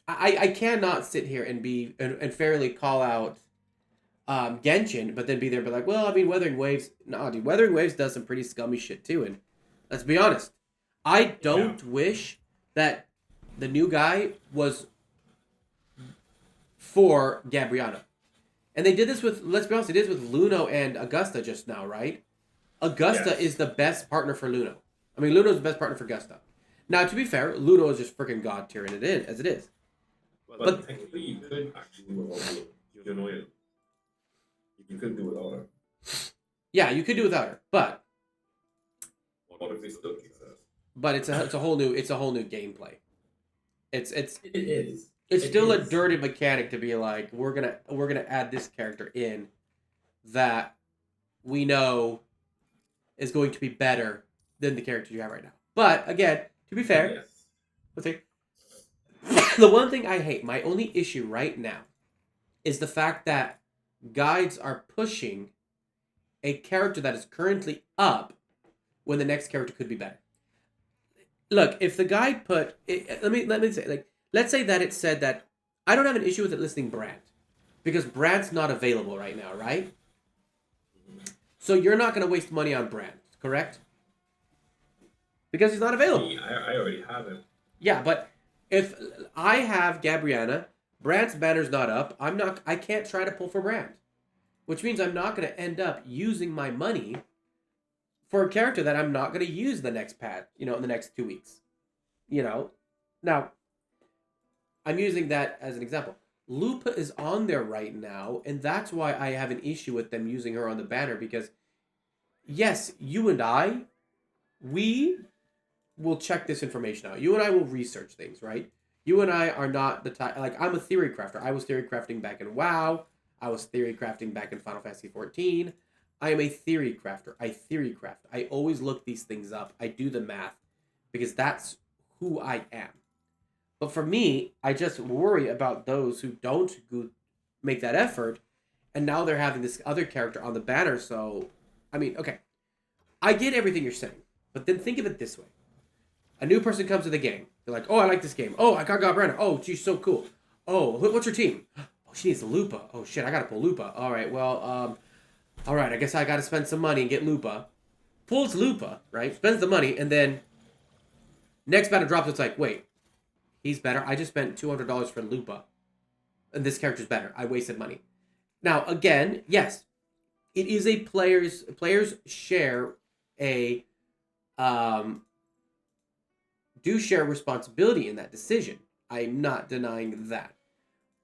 I cannot sit here and be and fairly call out Genshin, but then be there, but like, well, I mean, Weathering Waves, no, dude, Weathering Waves does some pretty scummy shit too, and let's be honest, I don't wish that the new guy was for Gabriana. And they did this with, let's be honest, they did this with Luno and Augusta just now, right? Augusta is the best partner for Luno. I mean, Luno is the best partner for Augusta. Now, to be fair, Luno is just freaking god tier, and it is, as it is. But technically, you could actually do it without her. You know, you could do it without her. Yeah, you could do without her, but what if they still kicks ass? But it's a whole new gameplay. It is. It's still a dirty mechanic to be like, we're gonna add this character in that we know is going to be better than the character you have right now. But again, to be fair, let's see. The one thing I hate, my only issue right now, is the fact that guides are pushing a character that is currently up when the next character could be better. Look, if the guide put let me say, like, let's say that it said that I don't have an issue with it listing Brand, because Brand's not available right now, right? So you're not going to waste money on Brand, correct? Because he's not available. I already have him. Yeah, but if I have Gabriana, Brand's banner's not up, I can't try to pull for Brand. Which means I'm not going to end up using my money for a character that I'm not going to use the next in the next 2 weeks. You know? Now, I'm using that as an example. Lupa is on there right now, and that's why I have an issue with them using her on the banner, because, yes, you and I, we will check this information out. You and I will research things, right? You and I are not the type, like, I'm a theory crafter. I was theory crafting back in WoW. I was theory crafting back in Final Fantasy 14. I am a theory crafter. I theory craft. I always look these things up. I do the math because that's who I am. But for me, I just worry about those who don't make that effort, and now they're having this other character on the banner. So, I mean, okay, I get everything you're saying, But then think of it this way. A new person comes to the game. They're like, oh, I like this game. Oh, I got Gabriana. Oh, she's so cool. Oh, what's her team? Oh, she needs a Lupa. Oh, shit, I got to pull Lupa. All right, well, all right, I guess I got to spend some money and get Lupa. Pulls Lupa, right? Spends the money, and then next battle drops, it's like, wait, he's better? I just spent $200 for Lupa. And this character's better. I wasted money. Now, again, yes, it is a players share a do share responsibility in that decision. I'm not denying that.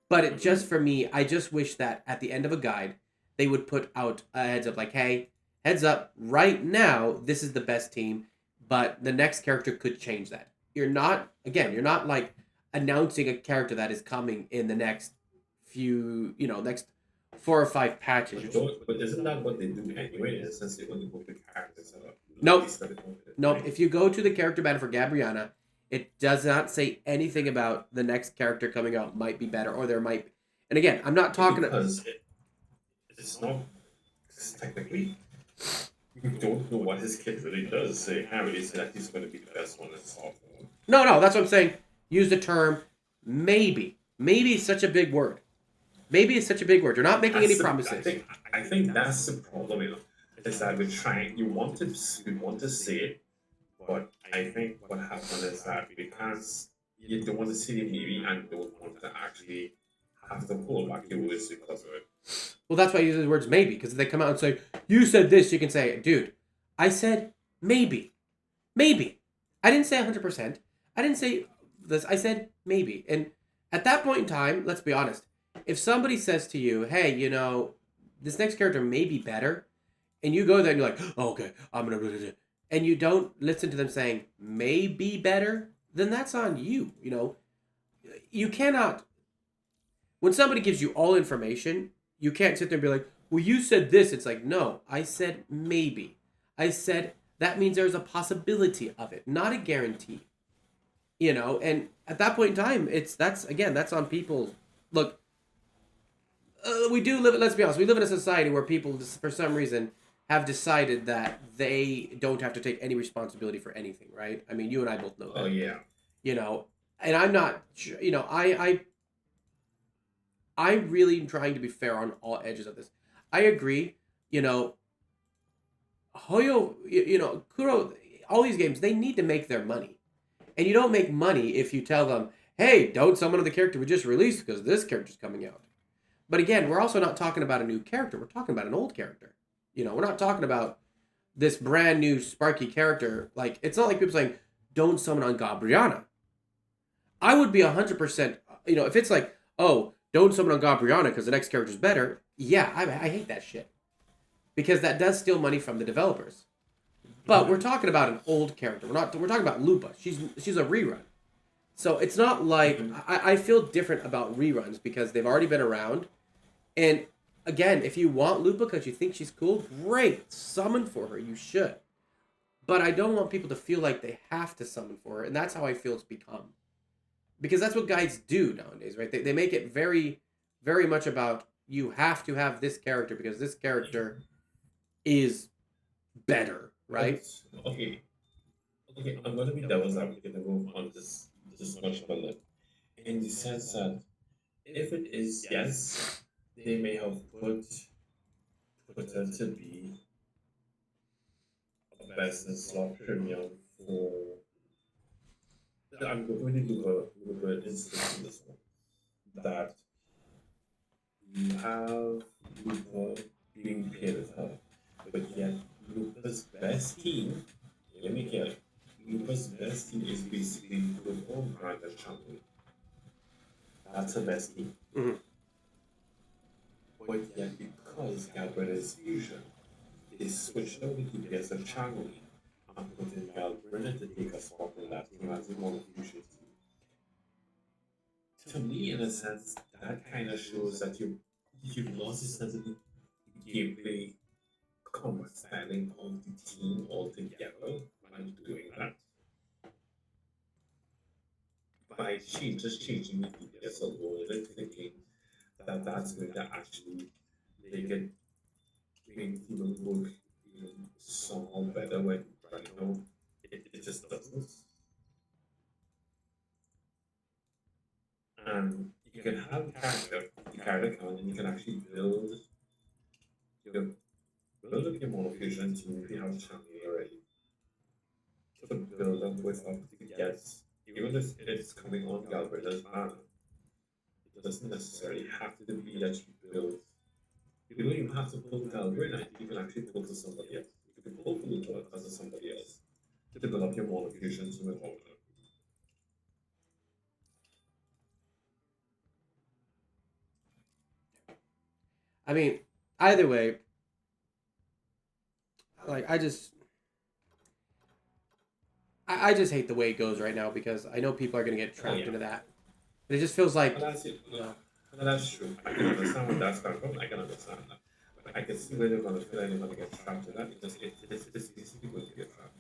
But it just for me, I just wish that at the end of a guide, they would put out a heads up like, hey, heads up, right now, this is the best team, but the next character could change that. You're not like announcing a character that is coming in the next few, next 4 or 5 patches. But isn't that what they do anyway? In a sense, they only put the characters up. Nope. If you go to the character banner for Gabriana, it does not say anything about the next character coming out might be better, or there might be. And again, I'm not talking because it's not technically. You don't know what his kid really does. So you can't really say that he's going to be the best one in the soft one. No, that's what I'm saying. Use the term maybe. Maybe is such a big word. Maybe it's such a big word. You're not making any promises. I think that's the problem. Is that we're trying. You want to say it, but I think what happened is that because you don't want to say it maybe and don't want to actually have to pull back your words because of it. Well, that's why I use the words maybe, because if they come out and say, you said this, you can say, dude, I said maybe. Maybe. I didn't say 100%. I didn't say this. I said maybe. And at that point in time, let's be honest, if somebody says to you, hey, this next character may be better, and you go there and you're like, oh, okay, I'm going to... And you don't listen to them saying, may be better, then that's on you, You cannot... When somebody gives you all information, you can't sit there and be like, well, you said this. It's like, no, I said maybe. I said that means there's a possibility of it, not a guarantee. And at that point in time, that's on people. Look, we do live, let's be honest, we live in a society where people, for some reason, have decided that they don't have to take any responsibility for anything, right? I mean, you and I both know that. Oh, yeah. And I'm not, I really am trying to be fair on all edges of this. I agree, Hoyo, Kuro, all these games, they need to make their money. And you don't make money if you tell them, hey, don't summon the character we just released because this character's coming out. But again, we're also not talking about a new character. We're talking about an old character. We're not talking about this brand new sparky character. Like, it's not like people saying, don't summon on Gabriana. I would be 100%, if it's like, oh, don't summon on Gabriana because the next character's better. Yeah, I hate that shit. Because that does steal money from the developers. But we're talking about an old character. We're talking about Lupa. She's a rerun. So it's not like I feel different about reruns because they've already been around. And again, if you want Lupa because you think she's cool, great. Summon for her. You should. But I don't want people to feel like they have to summon for her. And that's how I feel it's become. Because that's what guides do nowadays, right? They make it very, very much about you have to have this character because this character is better, right? Okay, I'm going to be devil's advocate and move on this much further. In the sense that if it is yes, they may have put her to be a best in slot premium for. I'm going to do an instance in this one that you have Lupa being paired with her, but yet Lupa's best team, let me get it. Lupa's best team is basically the whole Granda champion. That's her best team. Mm-hmm. But yet, because Galbraith's fusion is switched over to get a channel and put in Galbraith to take a spot in that team as a more fusion team. To me, in a sense, that kind of shows that you've lost the sense of the gameplay understanding of the team altogether by doing that. By changing the DPS alone, and thinking that that's going to actually make it make the team look somehow better when right now it just doesn't. And you can have the character come and you can actually your build up your motivation team if you have Changi already. To build up with up to get, even if it's coming on Galbraith's banner, it doesn't necessarily have to be that you build. You don't even have to pull Galbraith, you can actually pull to somebody else. You can pull from the toilet as somebody else to build up your motivation to move on. I mean, either way, like I just hate the way it goes right now because I know people are gonna get trapped into that. It just feels like And that's it. And that's true. I can understand where that's coming from. I can understand that. But I can see where they're going to feel like they're going to get trapped in that because it's easy going to get trapped.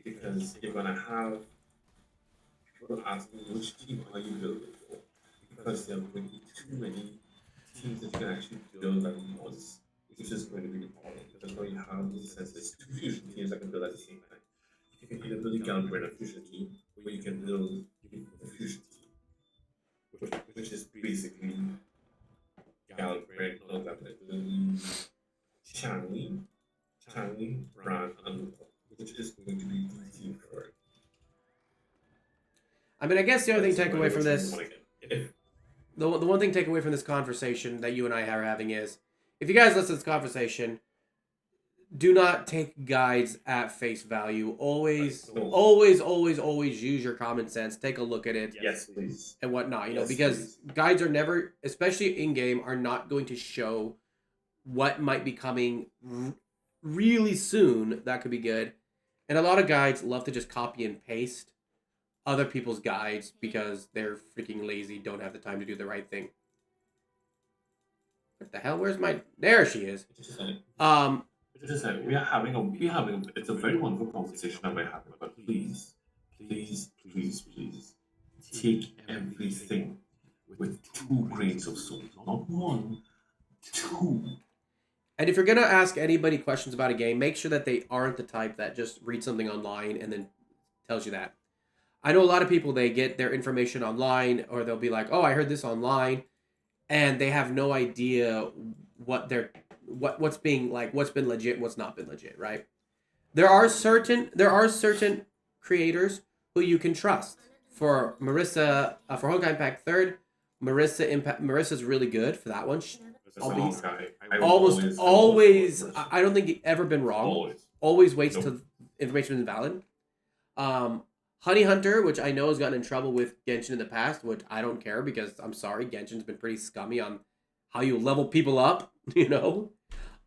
Because you're going to have people asking which team are you building for? Because there are going to be too many teams that you can actually build at once, which is going to be the problem. Because now you have this sense there's two fusion teams that can build at the same time. You can either build a Galbraith fusion team, or you can build a fusion team. Which is basically Galbraith, Changi, Brand, and Lupo, which is going to be the team for it. I mean, I guess the other thing to take away from this, the one thing to take away from this conversation that you and I are having is, if you guys listen to this conversation, do not take guides at face value. Always use your common sense. Take a look at it. Yes, please. And whatnot, because guides are never, especially in game, are not going to show what might be coming really soon that could be good. And a lot of guides love to just copy and paste other people's guides because they're freaking lazy, don't have the time to do the right thing. What the hell? Where's my... There she is. It's just like we're having it's a very wonderful conversation that we're having, but please take everything with 2 grains of salt, not 1, 2. And if you're gonna ask anybody questions about a game, make sure that they aren't the type that just read something online and then tells you that. I know a lot of people, they get their information online, or they'll be like, "Oh, I heard this online," and they have no idea what's been legit and what's not been legit, right? There are certain creators who you can trust. For Marissa, for Honkai Impact 3rd, Marissa's really good for that one. Almost always, I don't think it's ever been wrong. Always waits till information is invalid. Honey Hunter, which I know has gotten in trouble with Genshin in the past, which I don't care because I'm sorry, Genshin's been pretty scummy on how you level people up,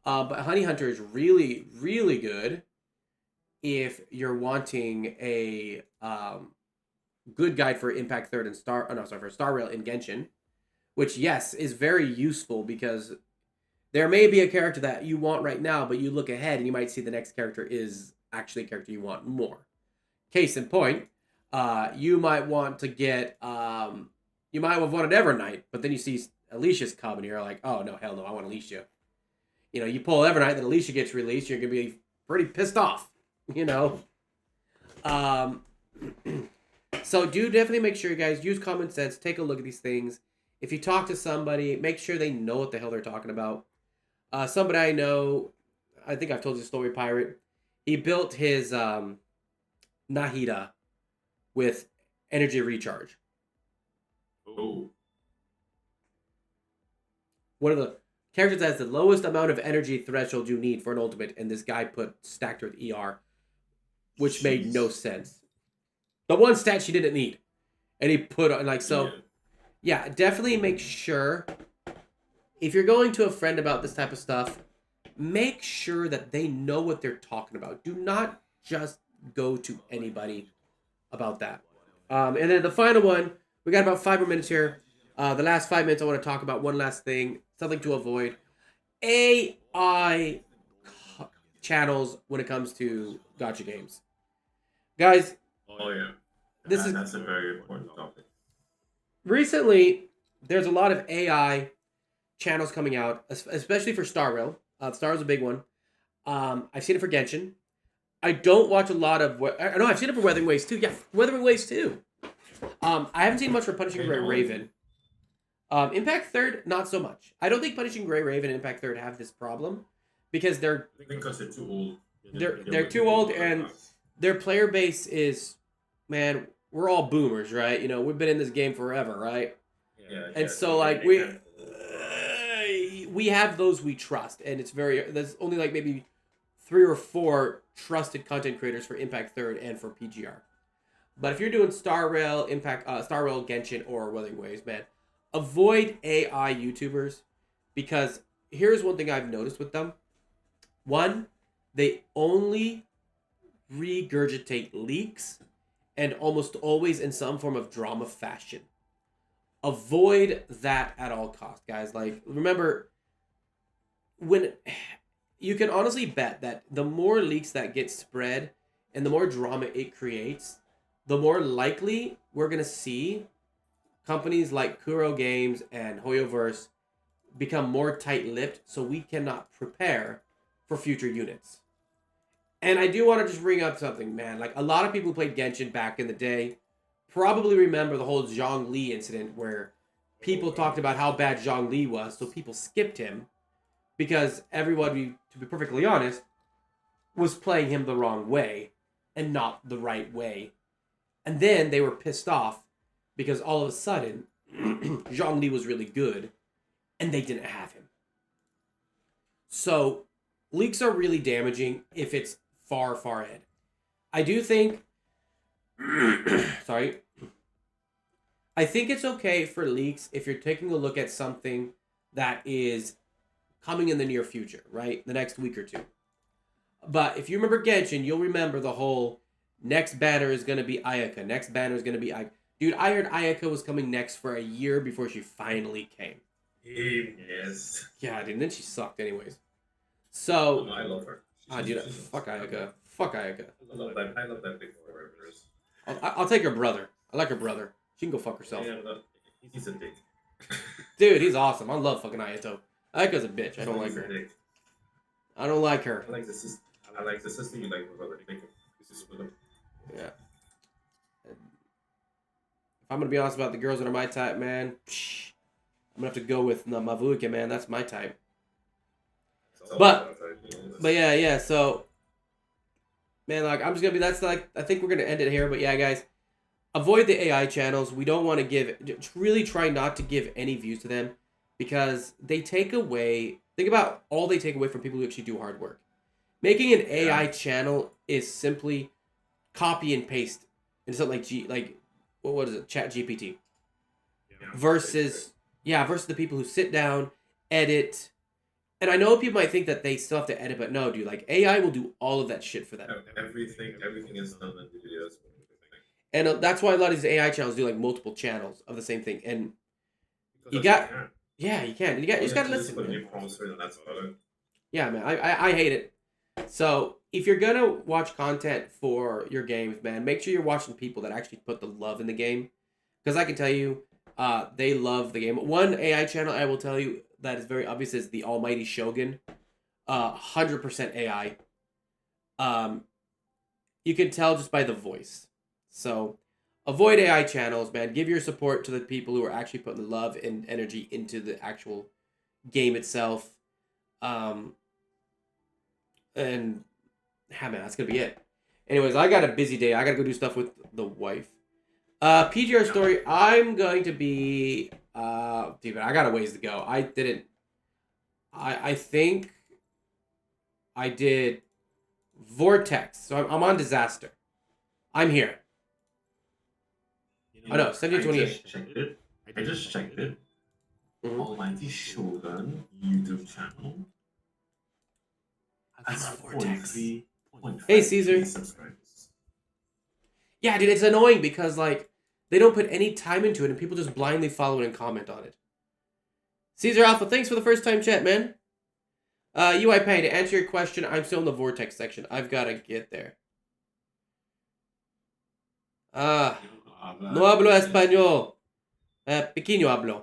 But Honey Hunter is really, really good if you're wanting a good guide for Impact 3rd and for Star Rail in Genshin, which, yes, is very useful because there may be a character that you want right now, but you look ahead and you might see the next character is actually a character you want more. Case in point, you might want to get, you might have wanted Evernight, but then you see Alicia's come and you're like, oh, no, hell no, I want Alicia. You pull Evernight, then Alicia gets released, you're going to be pretty pissed off, So do definitely make sure you guys use common sense, take a look at these things. If you talk to somebody, make sure they know what the hell they're talking about. Somebody I know, I think I've told you the story, Pirate. He built his Nahida with energy recharge. Oh. One of the characters that has the lowest amount of energy threshold you need for an ultimate, and this guy stacked her with ER, which made no sense. The one stat she didn't need. And he put on, yeah, definitely make sure, if you're going to a friend about this type of stuff, make sure that they know what they're talking about. Do not just go to anybody about that. And then the final one, we got about 5 more minutes here. The last 5 minutes, I want to talk about one last thing, something to avoid. AI channels when it comes to gacha games. Guys. Oh, yeah. That's a very important topic. Recently, there's a lot of AI channels coming out, especially for Star Rail. Star Rail's a big one. I've seen it for Genshin. I don't watch a lot of. I know I've seen it for Wuthering Waves too. Yeah, Wuthering Waves too. I haven't seen much for Punishing Gray Raven. Impact Third, not so much. I don't think Punishing Gray Raven and Impact Third have this problem because they're I think because they're too old. they're too old and their player base is, man, we're all boomers, right? You know, we've been in this game forever, right? Yeah, And so like we have those we trust, and it's very there's only like maybe 3 or 4 trusted content creators for Impact Third and for PGR. But if you're doing Star Rail, Star Rail, Genshin, or Wuthering Waves, man, avoid AI YouTubers because here's one thing I've noticed with them. One, they only regurgitate leaks and almost always in some form of drama fashion. Avoid that at all costs, guys. Like, remember, when you can honestly bet that the more leaks that get spread and the more drama it creates, the more likely we're going to see companies like Kuro Games and Hoyoverse become more tight-lipped so we cannot prepare for future units. And I do want to just bring up something, man. Like, a lot of people who played Genshin back in the day probably remember the whole Zhongli incident where people talked about how bad Zhongli was, so people skipped him because everybody, to be perfectly honest, was playing him the wrong way and not the right way. And then they were pissed off because all of a sudden, Zhongli was really good and they didn't have him. So, leaks are really damaging if it's far, far ahead. I do think, sorry, I think it's okay for leaks if you're taking a look at something that is coming in the near future, right? The next week or two. But if you remember Genshin, you'll remember the whole next banner is going to be Ayaka. Next banner is going to be Ayaka. Dude, I heard Ayaka was coming next for a year before she finally came. Yes. Yeah, dude, and then she sucked anyways. So, No, I love her. dude, fuck Ayaka. Fuck Ayaka. I love that big forever. I'll take her brother. I like her brother. She can go fuck herself. Yeah, he's a dick. Dude, he's awesome. I love fucking Ayato. Ayaka's a bitch. I don't like her. I don't like her. I like the sister. I like the sister. You like the brother. Yeah. If I'm gonna be honest about the girls that are my type, man, I'm gonna have to go with Mavuka, man. That's my type. But yeah. So, man, like I'm just gonna be. That's like I think we're gonna end it here. But yeah, guys, avoid the AI channels. We don't want to give. Really try not to give any views to them because they take away. Think about all they take away from people who actually do hard work. Making an AI channel is simply copy and paste into something like what is it, Chat GPT, versus the people who sit down, edit. And I know people might think that they still have to edit, but no, dude, like AI will do all of that shit for them. Everything is done in the videos. And that's why a lot of these AI channels do like multiple channels of the same thing. And you can. You just gotta listen. Man. Yeah, man, I hate it. So if you're gonna watch content for your games, man, make sure you're watching people that actually put the love in the game, because I can tell you, they love the game. One AI channel I will tell you that is very obvious is the Almighty Shogun, 100% AI. You can tell just by the voice. So avoid AI channels, man. Give your support to the people who are actually putting the love and energy into the actual game itself. And man, that's gonna be it. Anyways, I got a busy day. I gotta go do stuff with the wife. PGR story. I'm going to be dude, I got a ways to go. I think I did Vortex. So I'm on Disaster. I'm here. Oh no, 1728. I just checked it. Mm-hmm. Almighty Shogun YouTube channel. That's Vortex. 43.5 Hey, Caesar. subscribers. Yeah, dude, it's annoying because like they don't put any time into it and people just blindly follow it and comment on it. Caesar Alpha, thanks for the first time chat, man. UI Pay, to answer your question, I'm still in the Vortex section. I've got to get there. No hablo español. Pequeño hablo.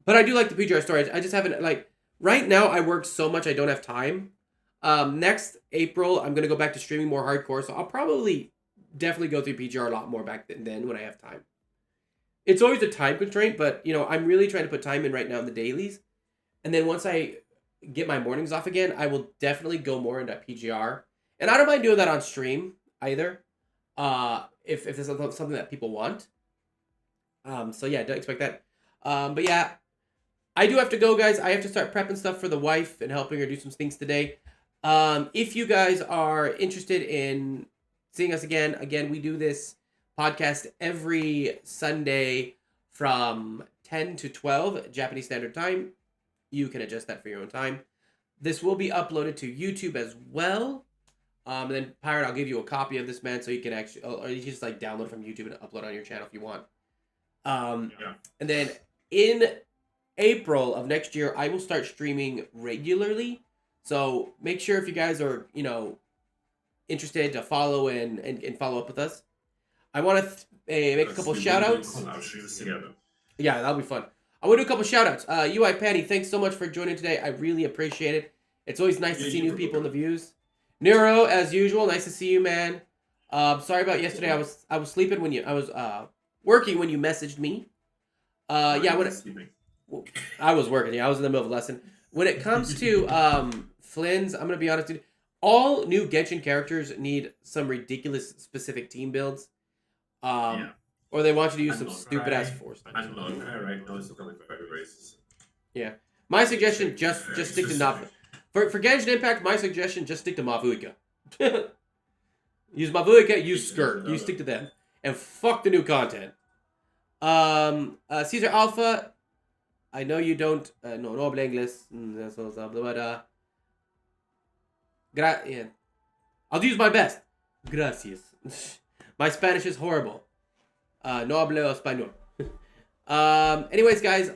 But I do like the PGR stories. I just haven't, like, right now I work so much I don't have time. Next April I'm gonna go back to streaming more hardcore, so I'll probably definitely go through PGR a lot more back then when I have time. It's always a time constraint, but you know I'm really trying to put time in right now in the dailies, and then once I get my mornings off again, I will definitely go more into PGR, and I don't mind doing that on stream either. If there's something that people want. So yeah, don't expect that. But yeah, I do have to go, guys. I have to start prepping stuff for the wife and helping her do some things today. If you guys are interested in seeing us again, we do this podcast every Sunday from 10 to 12 Japanese Standard Time. You can adjust that for your own time. This will be uploaded to YouTube as well. And then Pirate, I'll give you a copy of this, man, so you can actually, or you can just like download from YouTube and upload on your channel if you want. And then in April of next year, I will start streaming regularly. So make sure if you guys are, you know, interested to follow and follow up with us. I want to make a couple shout outs. Yeah, that'll be fun. I want to do a couple shout outs. UI Patty, thanks so much for joining today. I really appreciate it. It's always nice to see new people in the views. Neuro, as usual, nice to see you, man. Sorry about yesterday. I was sleeping when I was working when you messaged me. Yeah, I was working. Yeah, I was in the middle of a lesson. When it comes to Flynn's, I'm gonna be honest, dude. All new Genshin characters need some ridiculous specific team builds. Or they want you to use some stupid ass force. Yeah. My suggestion, just stick to Nafu. For Genshin Impact, my suggestion, just stick to Mavuika. Use Mavuika, use Skirt. You stick to them. And fuck the new content. Caesar Alpha, I know you don't no habla inglés, but yeah. I'll use my best. Gracias. My Spanish is horrible. No hablo español. Anyways, guys,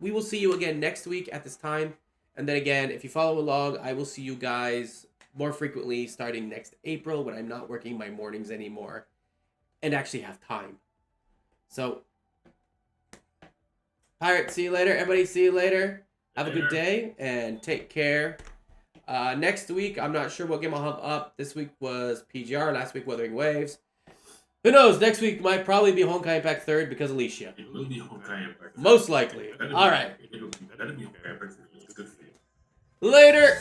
we will see you again next week at this time. And then again, if you follow along, I will see you guys more frequently starting next April when I'm not working my mornings anymore and actually have time. So, Pirate, see you later. Everybody, see you later. Have a good day and take care. Next week, I'm not sure what game I'll have up. This week was PGR. Last week, Wuthering Waves. Who knows? Next week might probably be Honkai Impact 3rd because Alicia. It will be Honkai Impact. Most likely. All right. It will be Honkai Impact. It's good for you. Later.